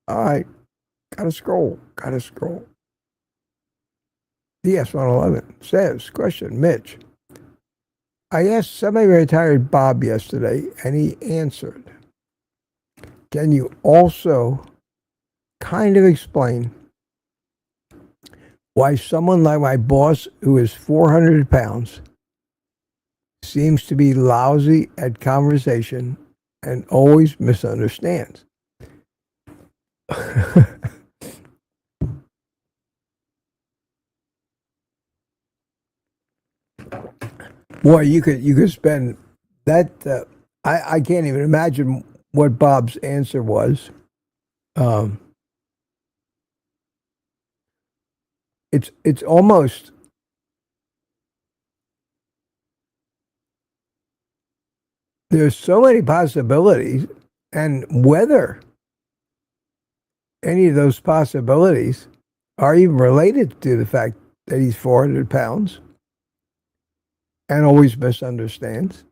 All right. Gotta scroll. DS111 says, question, Mitch, I asked semi-retired Bob yesterday, and he answered, can you also kind of explain why someone like my boss, who is 400 pounds, seems to be lousy at conversation and always misunderstands? Boy, you could spend that. I can't even imagine what Bob's answer was. It's almost, there's so many possibilities, and whether any of those possibilities are even related to the fact that he's 400 pounds and always misunderstands.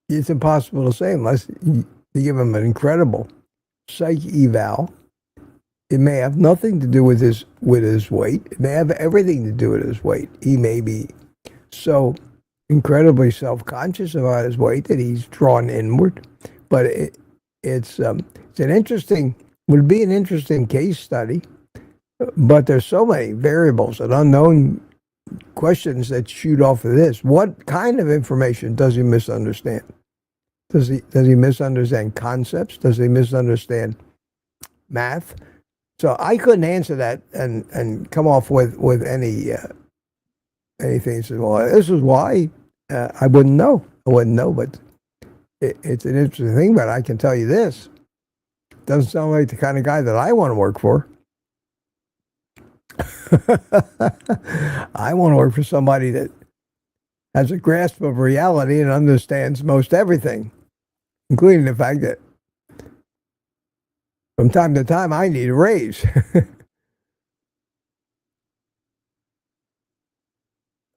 It's impossible to say unless you give him an incredible psych eval. It may have nothing to do with his weight. It may have everything to do with his weight. He may be so incredibly self-conscious about his weight that he's drawn inward. But it's an interesting, would be an interesting case study. But there's so many variables and unknown questions that shoot off of this. What kind of information does he misunderstand? Does he misunderstand concepts? Does he misunderstand math? So I couldn't answer that and come off with any anything. Says, well, this is why. I wouldn't know. But it's an interesting thing. But I can tell you this: doesn't sound like the kind of guy that I want to work for. I want to work for somebody that has a grasp of reality and understands most everything, including the fact that from time to time I need a raise.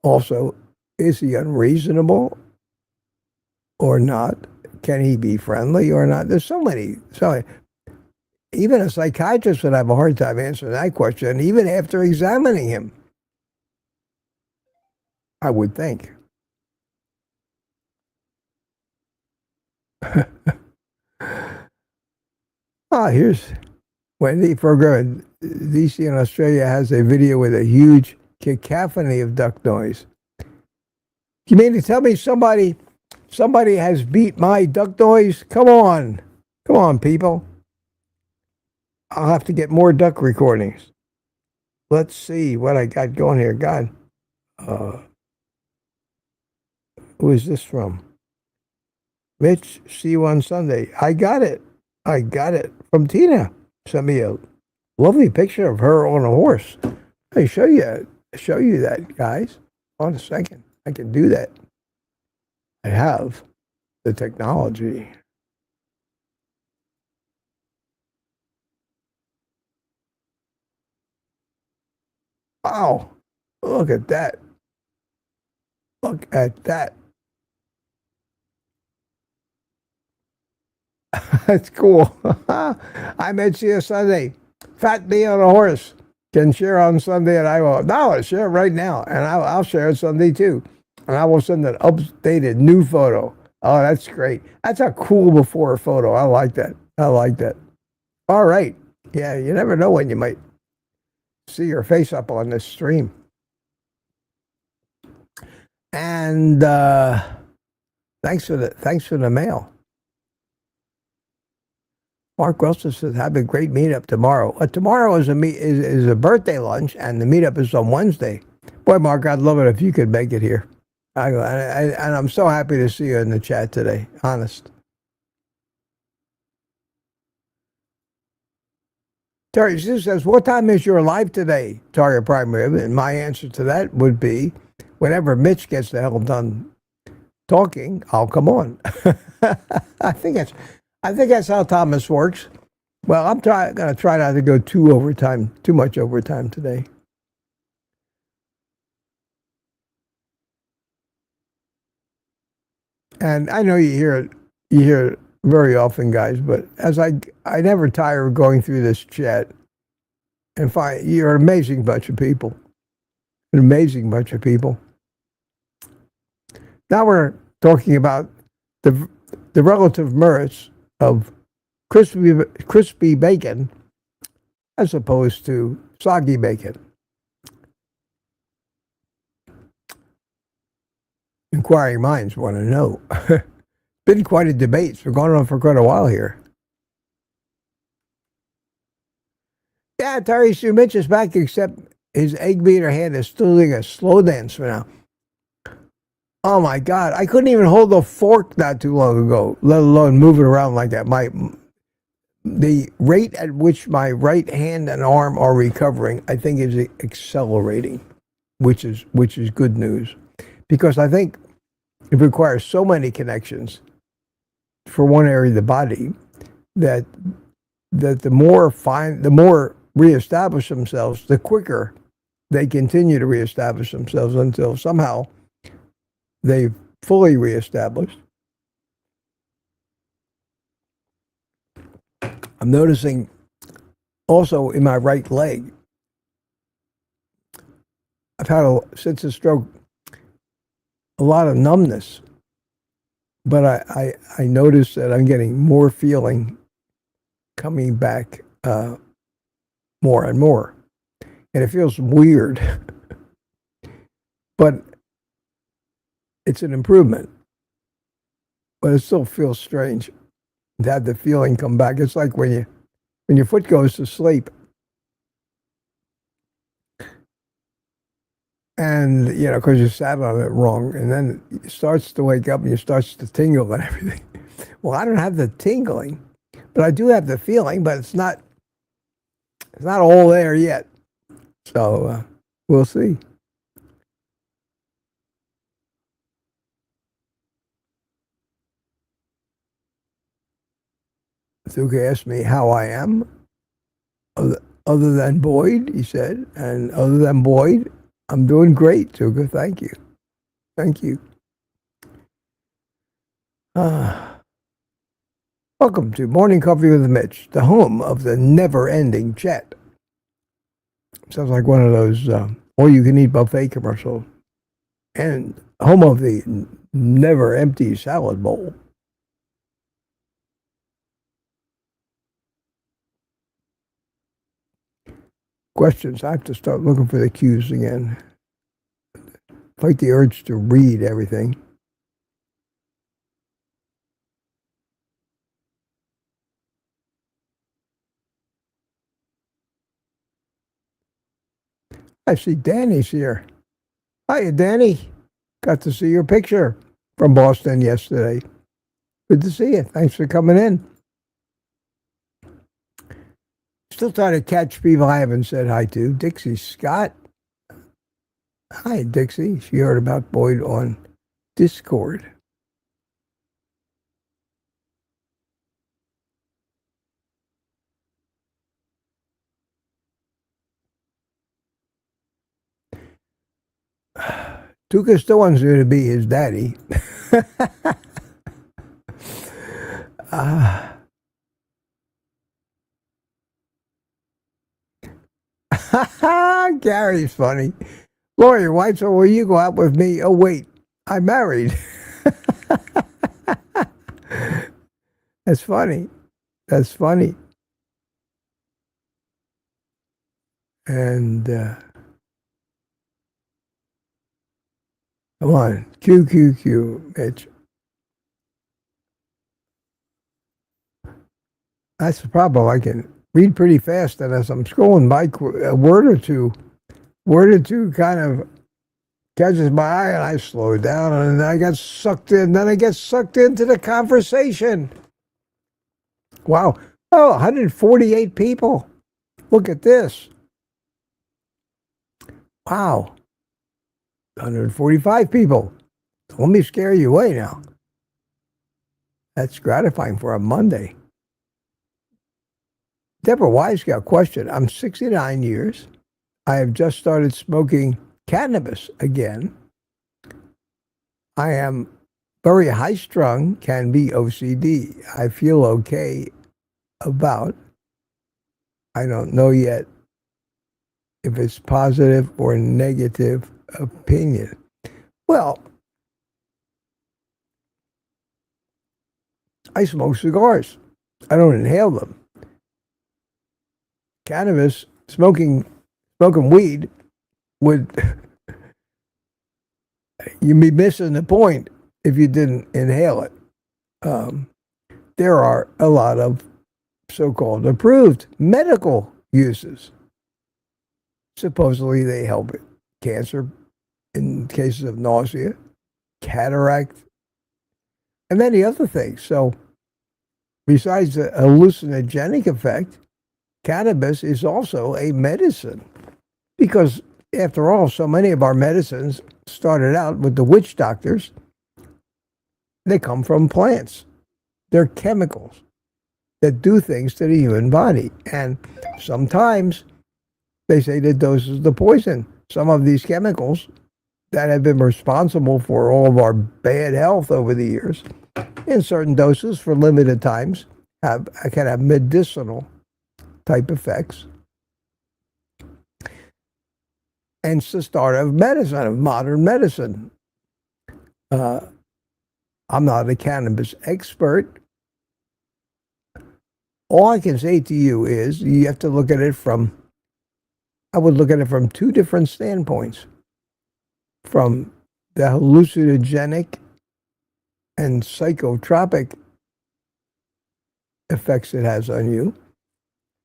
Also, is he unreasonable or not? Can he be friendly or not? There's so many. Even a psychiatrist would have a hard time answering that question, even after examining him, I would think. Here's Wendy Ferger. DC in Australia has a video with a huge cacophony of duck noise. You mean to tell me somebody has beat my duck noise? Come on, people. I'll have to get more duck recordings. Let's see what I got going here. God, who is this from? Mitch, see you on Sunday. I got it from Tina. Sent me a lovely picture of her on a horse. Let me show you that, guys. On a second, I can do that. I have the technology. Wow, look at that. Look at that. That's cool. I met you Sunday. Fat me on a horse. Can share on Sunday, and I will. No, I'll share it right now, and I'll share it Sunday too. And I will send an updated new photo. Oh, that's great. That's a cool before photo. I like that. All right. Yeah, you never know when you might see your face up on this stream. And thanks for the mail. Mark Wilson says, have a great meetup tomorrow. Tomorrow is a birthday lunch, and the meetup is on Wednesday. Boy, Mark, I'd love it if you could make it here. And I'm so happy to see you in the chat today, honest. Terry Sue says, what time is your live today, Target Primary? And my answer to that would be, whenever Mitch gets the hell done talking, I'll come on. I think that's how Thomas works. Well, I'm going to try not to go too much overtime today. And I know you hear very often, guys, but as I never tire of going through this chat and find you're an amazing bunch of people. An amazing bunch of people. Now we're talking about the relative merits of crispy bacon as opposed to soggy bacon. Inquiring minds want to know. Been quite a debate. It's been going on for quite a while here. Yeah, Terry Sue Mitch is back, except his egg beater hand is still doing a slow dance for now. Oh my God, I couldn't even hold the fork not too long ago, let alone move it around like that. The rate at which my right hand and arm are recovering, I think, is accelerating, which is good news, because I think it requires so many connections for one area of the body that the more reestablish themselves, the quicker they continue to reestablish themselves until somehow they've fully reestablished. I'm noticing also in my right leg, I've had, since the stroke, a lot of numbness, but I notice that I'm getting more feeling coming back more and more. And it feels weird, but it's an improvement. But it still feels strange to have the feeling come back. It's like when your foot goes to sleep and, because you sat on it wrong, and then it starts to wake up and it starts to tingle and everything. Well, I don't have the tingling, but I do have the feeling, but it's not all there yet. So we'll see. Thuka asked me how I am, other than Boyd, he said. And other than Boyd, I'm doing great, Thuka. Thank you. Thank you. Welcome to Morning Coffee with Mitch, the home of the never-ending chat. Sounds like one of those all-you-can-eat buffet commercials. And home of the never-empty salad bowl. Questions. I have to start looking for the cues again. Fight the urge to read everything. I see Danny's here. Hiya, Danny. Got to see your picture from Boston yesterday. Good to see you. Thanks for coming in. Still trying to catch people I haven't said hi to. Dixie Scott. Hi, Dixie. She heard about Boyd on Discord. Tuka still wants me to be his daddy. Gary's funny. Lori, your wife said, will you go out with me? Oh, wait, I'm married. That's funny. That's funny. And come on, Q, Mitch. That's the problem. I can read pretty fast, and as I'm scrolling by, a word or two kind of catches my eye, and I slow down, and I get sucked in. Then I get sucked into the conversation. Wow. Oh, 148 people. Look at this. Wow. 145 people. Let me scare you away now. That's gratifying for a Monday. Deborah Wise got a question. I'm 69 years. I have just started smoking cannabis again. I am very high strung can be OCD. I feel okay about. I don't know yet if it's positive or negative opinion. Well, I smoke cigars. I don't inhale them. Cannabis, smoking weed would you'd be missing the point if you didn't inhale it. There are a lot of so-called approved medical uses. Supposedly they help it. Cancer, in cases of nausea, cataract, and many other things. So besides the hallucinogenic effect, cannabis is also a medicine. Because after all, so many of our medicines started out with the witch doctors. They come from plants. They're chemicals that do things to the human body. And sometimes they say that doses the poison. Some of these chemicals that have been responsible for all of our bad health over the years, in certain doses for limited times, can have medicinal type effects. And it's the start of medicine, of modern medicine. I'm not a cannabis expert. All I can say to you is you have to look at it I would look at it from two different standpoints. From the hallucinogenic and psychotropic effects it has on you,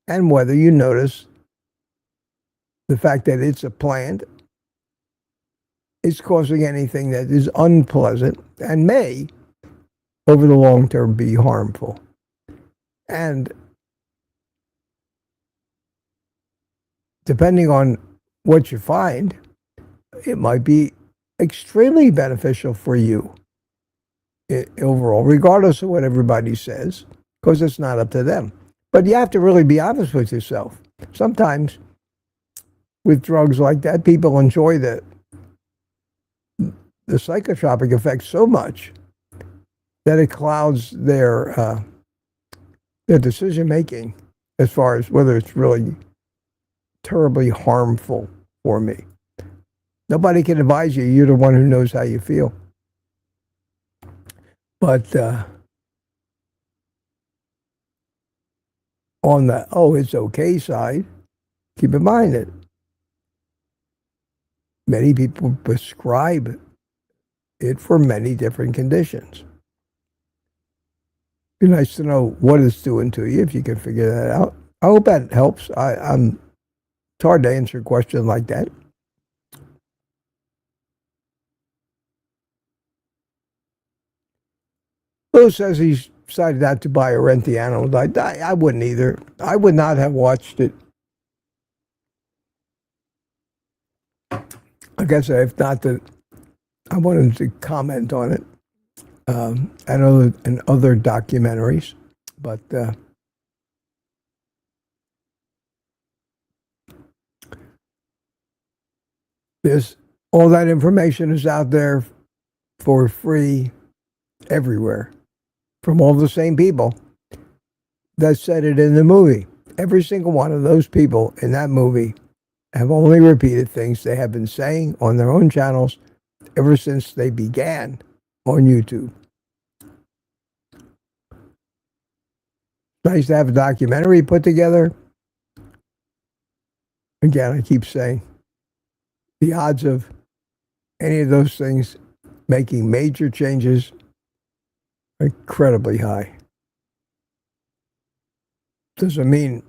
and whether you notice the fact that it's a plant is causing anything that is unpleasant and may, over the long term, be harmful. And depending on what you find, it might be extremely beneficial for you overall, regardless of what everybody says, because it's not up to them. But you have to really be honest with yourself. Sometimes with drugs like that, people enjoy the psychotropic effect so much that it clouds their decision making as far as whether it's really terribly harmful for me. Nobody can advise you. You're the one who knows how you feel. But on the it's okay side, keep in mind that many people prescribe it for many different conditions. Be nice to know what it's doing to you if you can figure that out. I hope that helps. It's hard to answer a question like that. Lou says he's decided not to buy or rent the animal. I wouldn't either. I would not have watched it. Like I said, if not that I wanted to comment on it and other documentaries, but there's all that information is out there for free everywhere from all the same people that said it in the movie. Every single one of those people in that movie have only repeated things they have been saying on their own channels ever since they began on YouTube. Nice to have a documentary put together. Again, I keep saying the odds of any of those things making major changes are incredibly high. Doesn't mean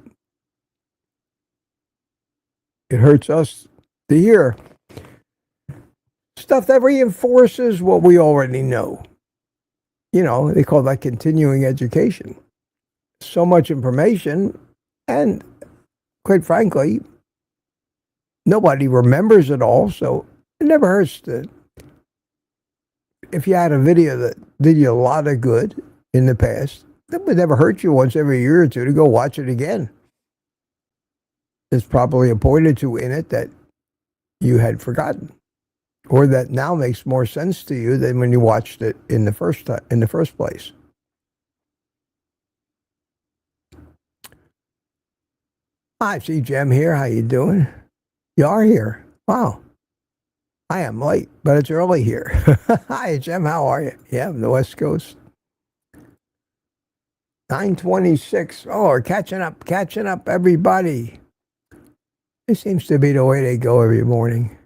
it hurts us to hear stuff that reinforces what we already know. You know, they call that continuing education. So much information, and quite frankly, nobody remembers it all, so it never hurts to. If you had a video that did you a lot of good in the past, that would never hurt you once every year or two to go watch it again. There's probably a point or two in it that you had forgotten. or that now makes more sense to you than when you watched it in the first place. Hi, see Jem here. How you doing? You are here. Wow. I am late, but it's early here. Hi, Jem. How are you? Yeah, from the West Coast. 9:26. Oh, we're catching up, everybody. It seems to be the way they go every morning.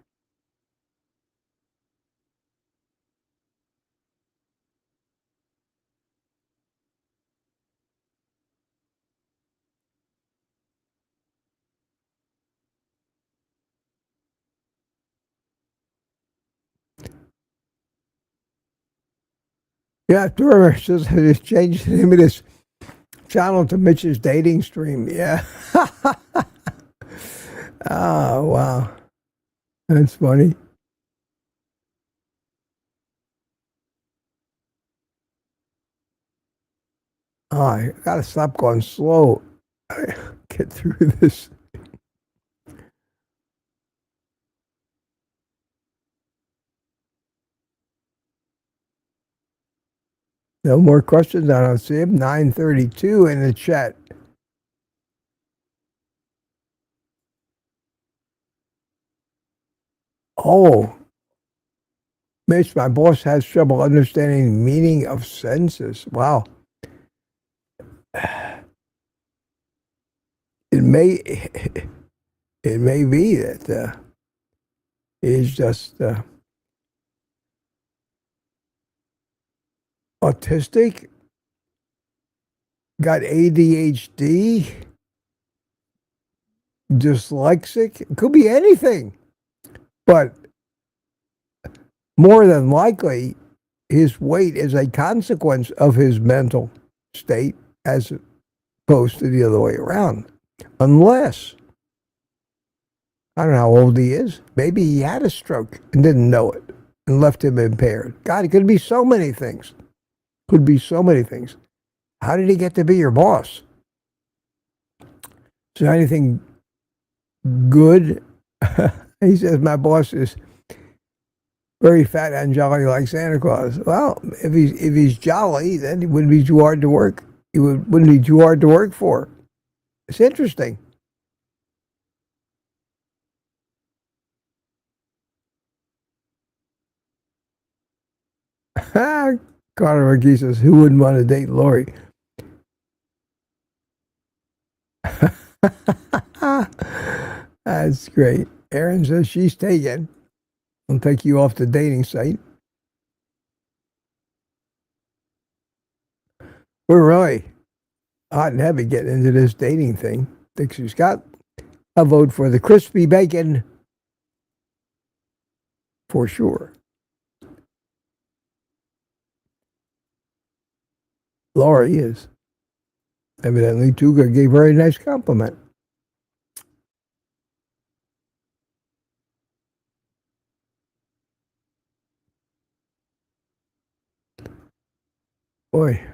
Yeah, Turner says I just changed the name of this channel to Mitch's dating stream. Yeah. Oh, wow. That's funny. Oh, I gotta stop going slow. I get through this. No more questions. I don't see him. 9:32 in the chat. Oh, Mitch, my boss has trouble understanding the meaning of sentences. Wow. It may be that he's just autistic, got ADHD, dyslexic. It could be anything. But more than likely, his weight is a consequence of his mental state as opposed to the other way around. Unless, I don't know how old he is. Maybe he had a stroke and didn't know it and left him impaired. God, it could be so many things. Could be so many things. How did he get to be your boss? Is there anything good? He says, my boss is very fat and jolly like Santa Claus. Well, if he's jolly, then he wouldn't be too hard to work. He wouldn't be too hard to work for. It's interesting. Carnivore McGee says, who wouldn't want to date Lori? That's great. Erin says she's taken. I'll take you off the dating site. We're really hot and heavy getting into this dating thing. Dixie Scott, I'll vote for the crispy bacon for sure. Laurie is. Evidently, Tuga gave her a nice compliment. Boy.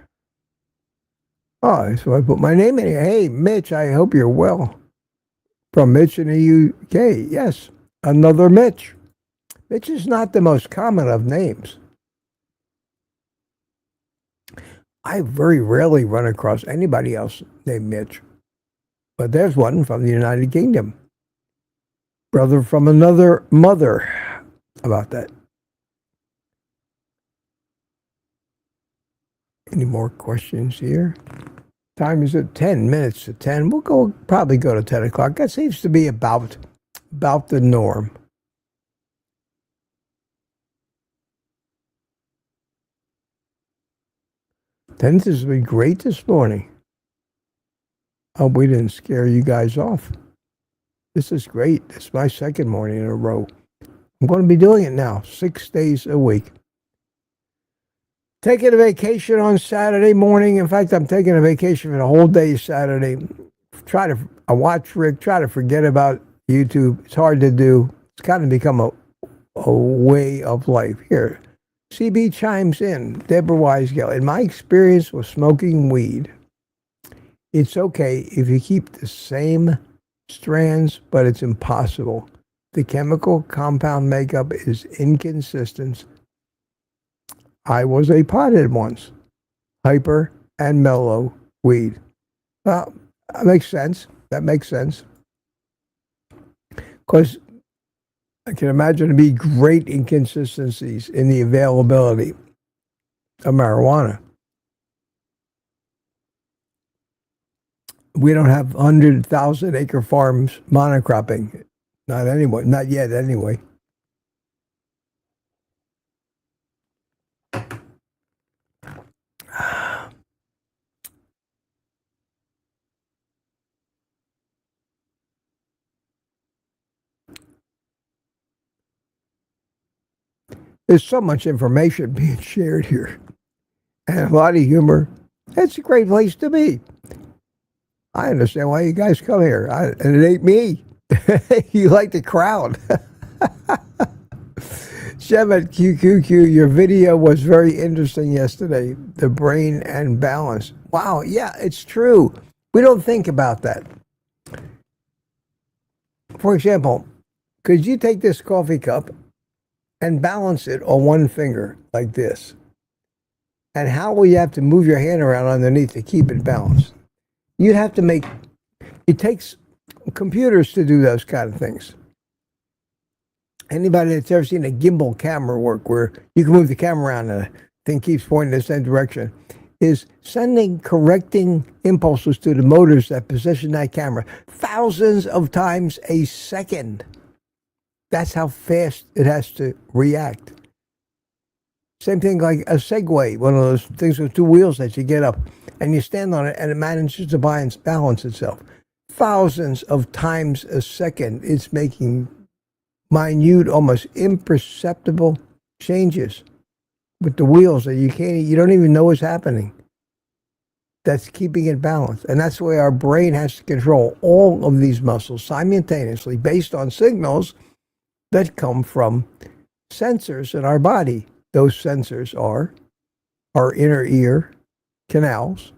Oh, so I put my name in here. Hey, Mitch, I hope you're well. From Mitch in the UK. Yes, another Mitch. Mitch is not the most common of names. I very rarely run across anybody else named Mitch. But there's one from the United Kingdom. Brother from another mother. How about that? Any more questions here? Time is at 10 minutes to 10. We'll probably go to 10 o'clock. That seems to be about the norm. Attendance has been great this morning. Hope we didn't scare you guys off. This is great. It's my second morning in a row. I'm going to be doing it now, 6 days a week. Taking a vacation on Saturday morning. In fact, I'm taking a vacation for the whole day Saturday. I watch Rick, try to forget about YouTube. It's hard to do. It's kind of become a way of life. Here, CB chimes in. Deborah Weisgeld. In my experience with smoking weed, it's okay if you keep the same strands, but it's impossible the chemical compound makeup is inconsistent. I was a pothead once. Hyper and mellow weed. Well, that makes sense. That makes sense. Because I can imagine there'd be great inconsistencies in the availability of marijuana. We don't have 100,000 acre farms monocropping. Not anyway. Not yet, anyway. There's so much information being shared here and a lot of humor. It's a great place to be. I understand why you guys come here. And it ain't me. You like the crowd. Shemet QQQ, your video was very interesting yesterday. The brain and balance. Wow, yeah, it's true. We don't think about that. For example, could you take this coffee cup and balance it on one finger like this? And how will you have to move your hand around underneath to keep it balanced? You'd have to make, it takes computers to do those kind of things. Anybody that's ever seen a gimbal camera work where you can move the camera around and the thing keeps pointing in the same direction is sending correcting impulses to the motors that position that camera thousands of times a second. That's how fast it has to react. Same thing like a Segway, one of those things with two wheels that you get up and you stand on it and it manages to balance itself. Thousands of times a second, it's making minute, almost imperceptible changes with the wheels that you don't even know what's happening. That's keeping it balanced. And that's the way our brain has to control all of these muscles simultaneously based on signals that come from sensors in our body. Those sensors are our inner ear canals,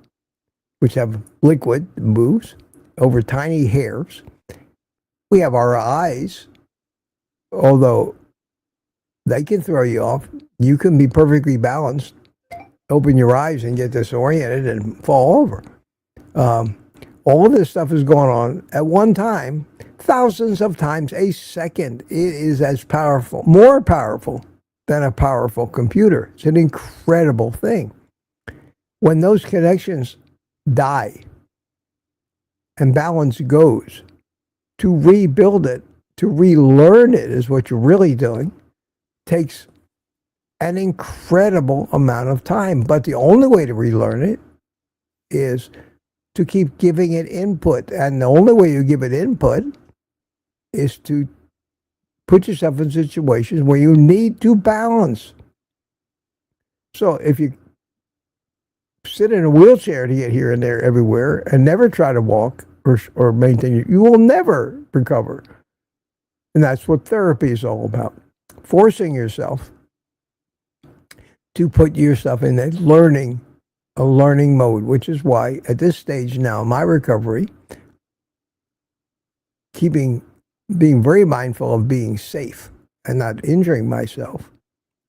which have liquid that moves over tiny hairs. We have our eyes, although they can throw you off. You can be perfectly balanced, open your eyes and get disoriented and fall over. All of this stuff is going on at one time, thousands of times a second. It is as powerful, more powerful than a powerful computer. It's an incredible thing. When those connections die and balance goes, to rebuild it, to relearn it is what you're really doing, takes an incredible amount of time. But the only way to relearn it is to keep giving it input. And the only way you give it input is to put yourself in situations where you need to balance. So if you sit in a wheelchair to get here and there everywhere and never try to walk or maintain it, you will never recover. And that's what therapy is all about. Forcing yourself to put yourself in a learning mode, which is why at this stage now, my recovery, being very mindful of being safe and not injuring myself.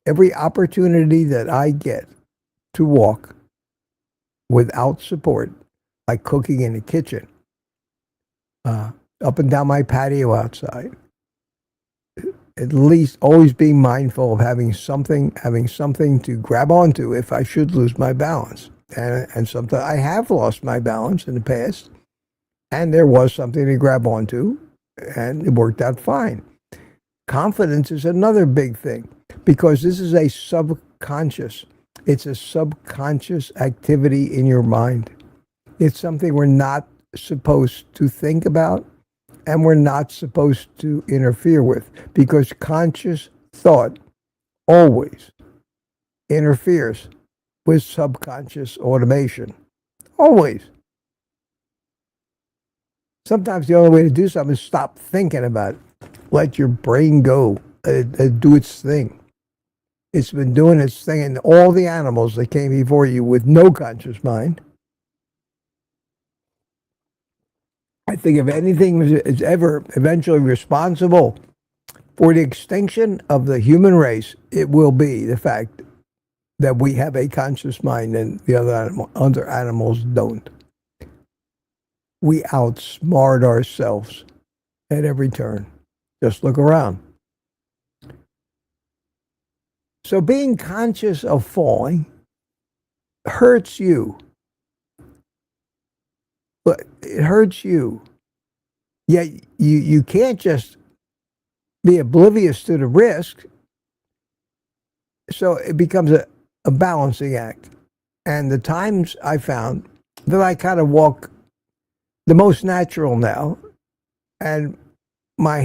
Every opportunity that I get to walk without support, like cooking in the kitchen, up and down my patio outside, at least always being mindful of having something to grab onto if I should lose my balance. And sometimes I have lost my balance in the past, and there was something to grab onto, and it worked out fine. Confidence is another big thing, because this is a subconscious. It's a subconscious activity in your mind. It's something we're not supposed to think about, and we're not supposed to interfere with, because conscious thought always interferes with subconscious automation. Always. Sometimes the only way to do something is stop thinking about it. Let your brain go, do its thing. It's been doing its thing in all the animals that came before you with no conscious mind. I think if anything is ever eventually responsible For the extinction of the human race, it will be the fact that we have a conscious mind and the other animals don't. We outsmart ourselves at every turn. Just look around. So being conscious of falling hurts you. But it hurts you. Yet you can't just be oblivious to the risk. So it becomes a balancing act. And the times I found that I kind of walk the most natural now, and my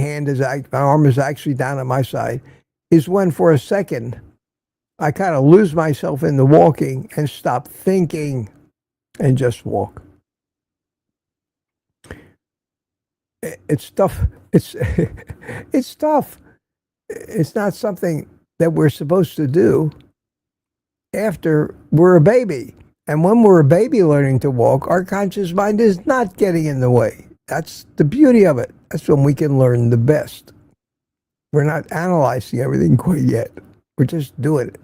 arm is actually down at my side, is when for a second I kind of lose myself in the walking and stop thinking and just walk. It's tough. It's tough. It's not something that we're supposed to do after we're a baby. And when we're a baby learning to walk, our conscious mind is not getting in the way. That's the beauty of it. That's when we can learn the best. We're not analyzing everything quite yet. We're just doing it.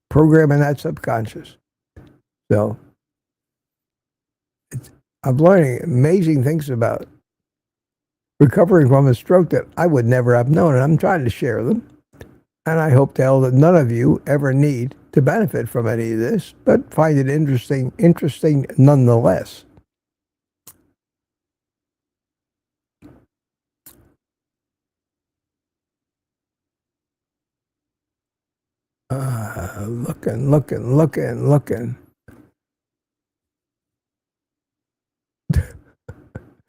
Programming that subconscious. So, I'm learning amazing things about recovering from a stroke that I would never have known, and I'm trying to share them. And I hope to hell that none of you ever need to benefit from any of this, but find it interesting nonetheless. Looking.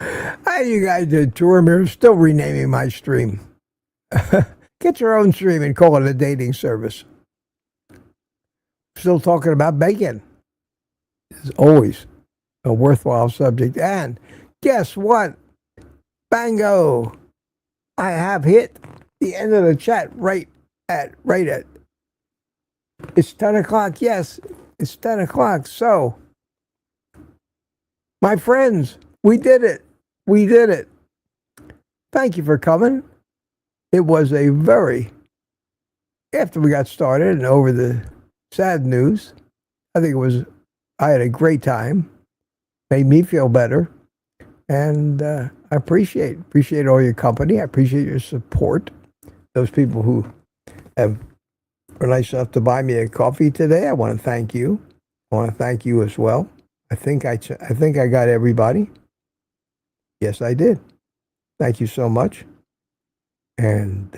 How you guys did tour me? Still renaming my stream. Get your own stream and call it a dating service. Still talking about bacon. It's always a worthwhile subject. And guess what? Bango! I have hit the end of the chat right at it's 10 o'clock. Yes, it's 10 o'clock. So, my friends, we did it. We did it. Thank you for coming. It was a after we got started and over the sad news, I had a great time. Made me feel better. And I appreciate all your company. I appreciate your support. Those people who were nice enough to buy me a coffee today, I want to thank you. I want to thank you as well. I think I got everybody. Yes, I did. Thank you so much. And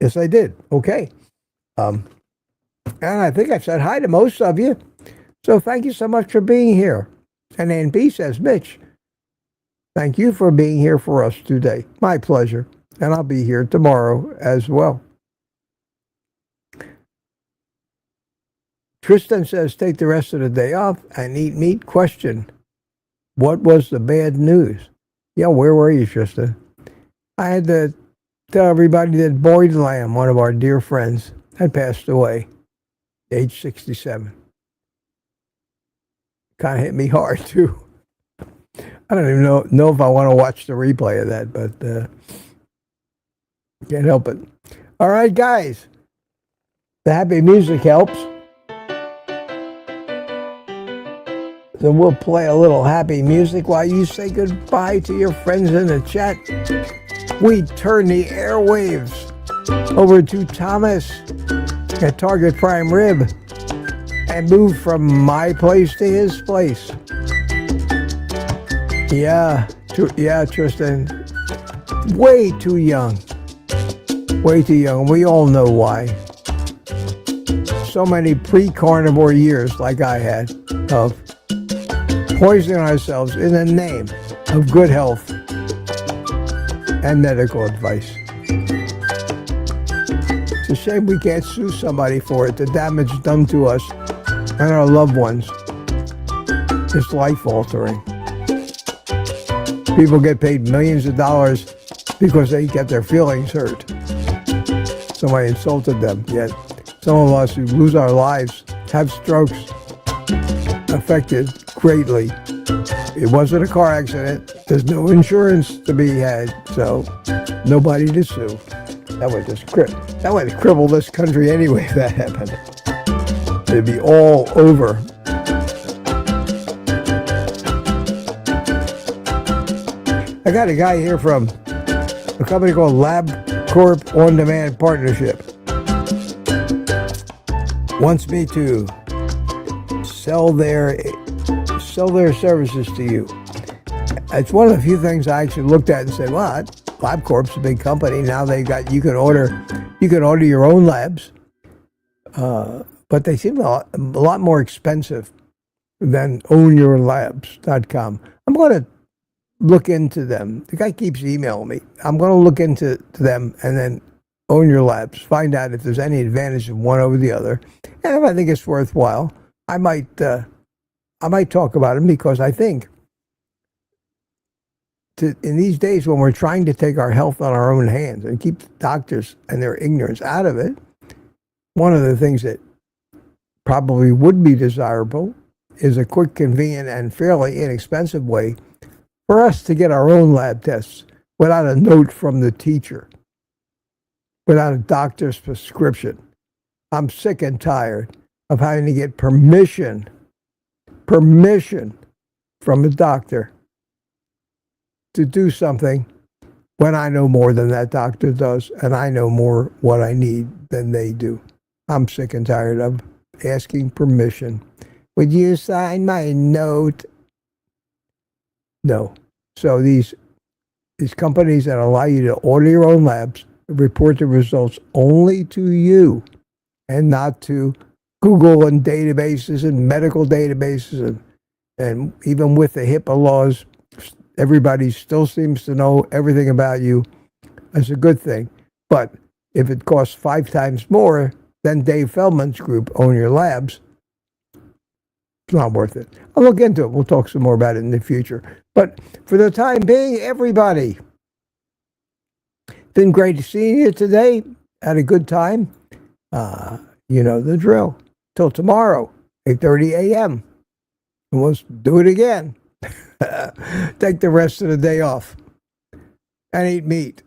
yes, I did. Okay. And I think I've said hi to most of you. So thank you so much for being here. And NB says, Mitch, thank you for being here for us today. My pleasure. And I'll be here tomorrow as well. Tristan says, take the rest of the day off and eat meat. Question, what was the bad news? Yeah, where were you, Tristan? I had to tell everybody that Boyd Lamb, one of our dear friends, had passed away, age 67. Kind of hit me hard, too. I don't even know if I want to watch the replay of that, but can't help it. All right, guys. The happy music helps. So we'll play a little happy music while you say goodbye to your friends in the chat. We turn the airwaves over to Thomas at Target Prime Rib and move from my place to his place. Yeah, Tristan. Way too young. Way too young. We all know why. So many pre-carnivore years like I had of poisoning ourselves in the name of good health and medical advice. It's a shame we can't sue somebody for it. The damage done to us and our loved ones is life-altering. People get paid millions of dollars because they get their feelings hurt. Somebody insulted them, yet some of us who lose our lives have strokes affected greatly It wasn't a car accident. There's no insurance to be had, so nobody to sue. That would cripple this country anyway if that happened. It'd be all over. I got a guy here from a company called LabCorp On Demand Partnership. Wants me to sell their services to you. It's one of the few things I actually looked at and said, "Well, LabCorp's a big company. Now you can order your own labs, but they seem a lot more expensive than ownyourlabs.com." I'm going to look into them. The guy keeps emailing me. I'm going to look into them and then Own Your Labs. Find out if there's any advantage of one over the other, and if I think it's worthwhile, I might talk about them, because I think in these days when we're trying to take our health on our own hands and keep the doctors and their ignorance out of it, one of the things that probably would be desirable is a quick, convenient, and fairly inexpensive way for us to get our own lab tests without a note from the teacher, without a doctor's prescription. I'm sick and tired of having to get permission from a doctor to do something when I know more than that doctor does, and I know more what I need than they do. I'm sick and tired of asking permission. Would you sign my note? No. So these companies that allow you to order your own labs report the results only to you and not to Google and databases and medical databases, and even with the HIPAA laws, everybody still seems to know everything about you. That's a good thing. But if it costs 5 times more than Dave Feldman's group, Own Your Labs, it's not worth it. I'll look into it. We'll talk some more about it in the future. But for the time being, everybody, been great seeing you today. Had a good time. You know the drill. Till tomorrow, 8:30 a.m. And we'll do it again. Take the rest of the day off and eat meat.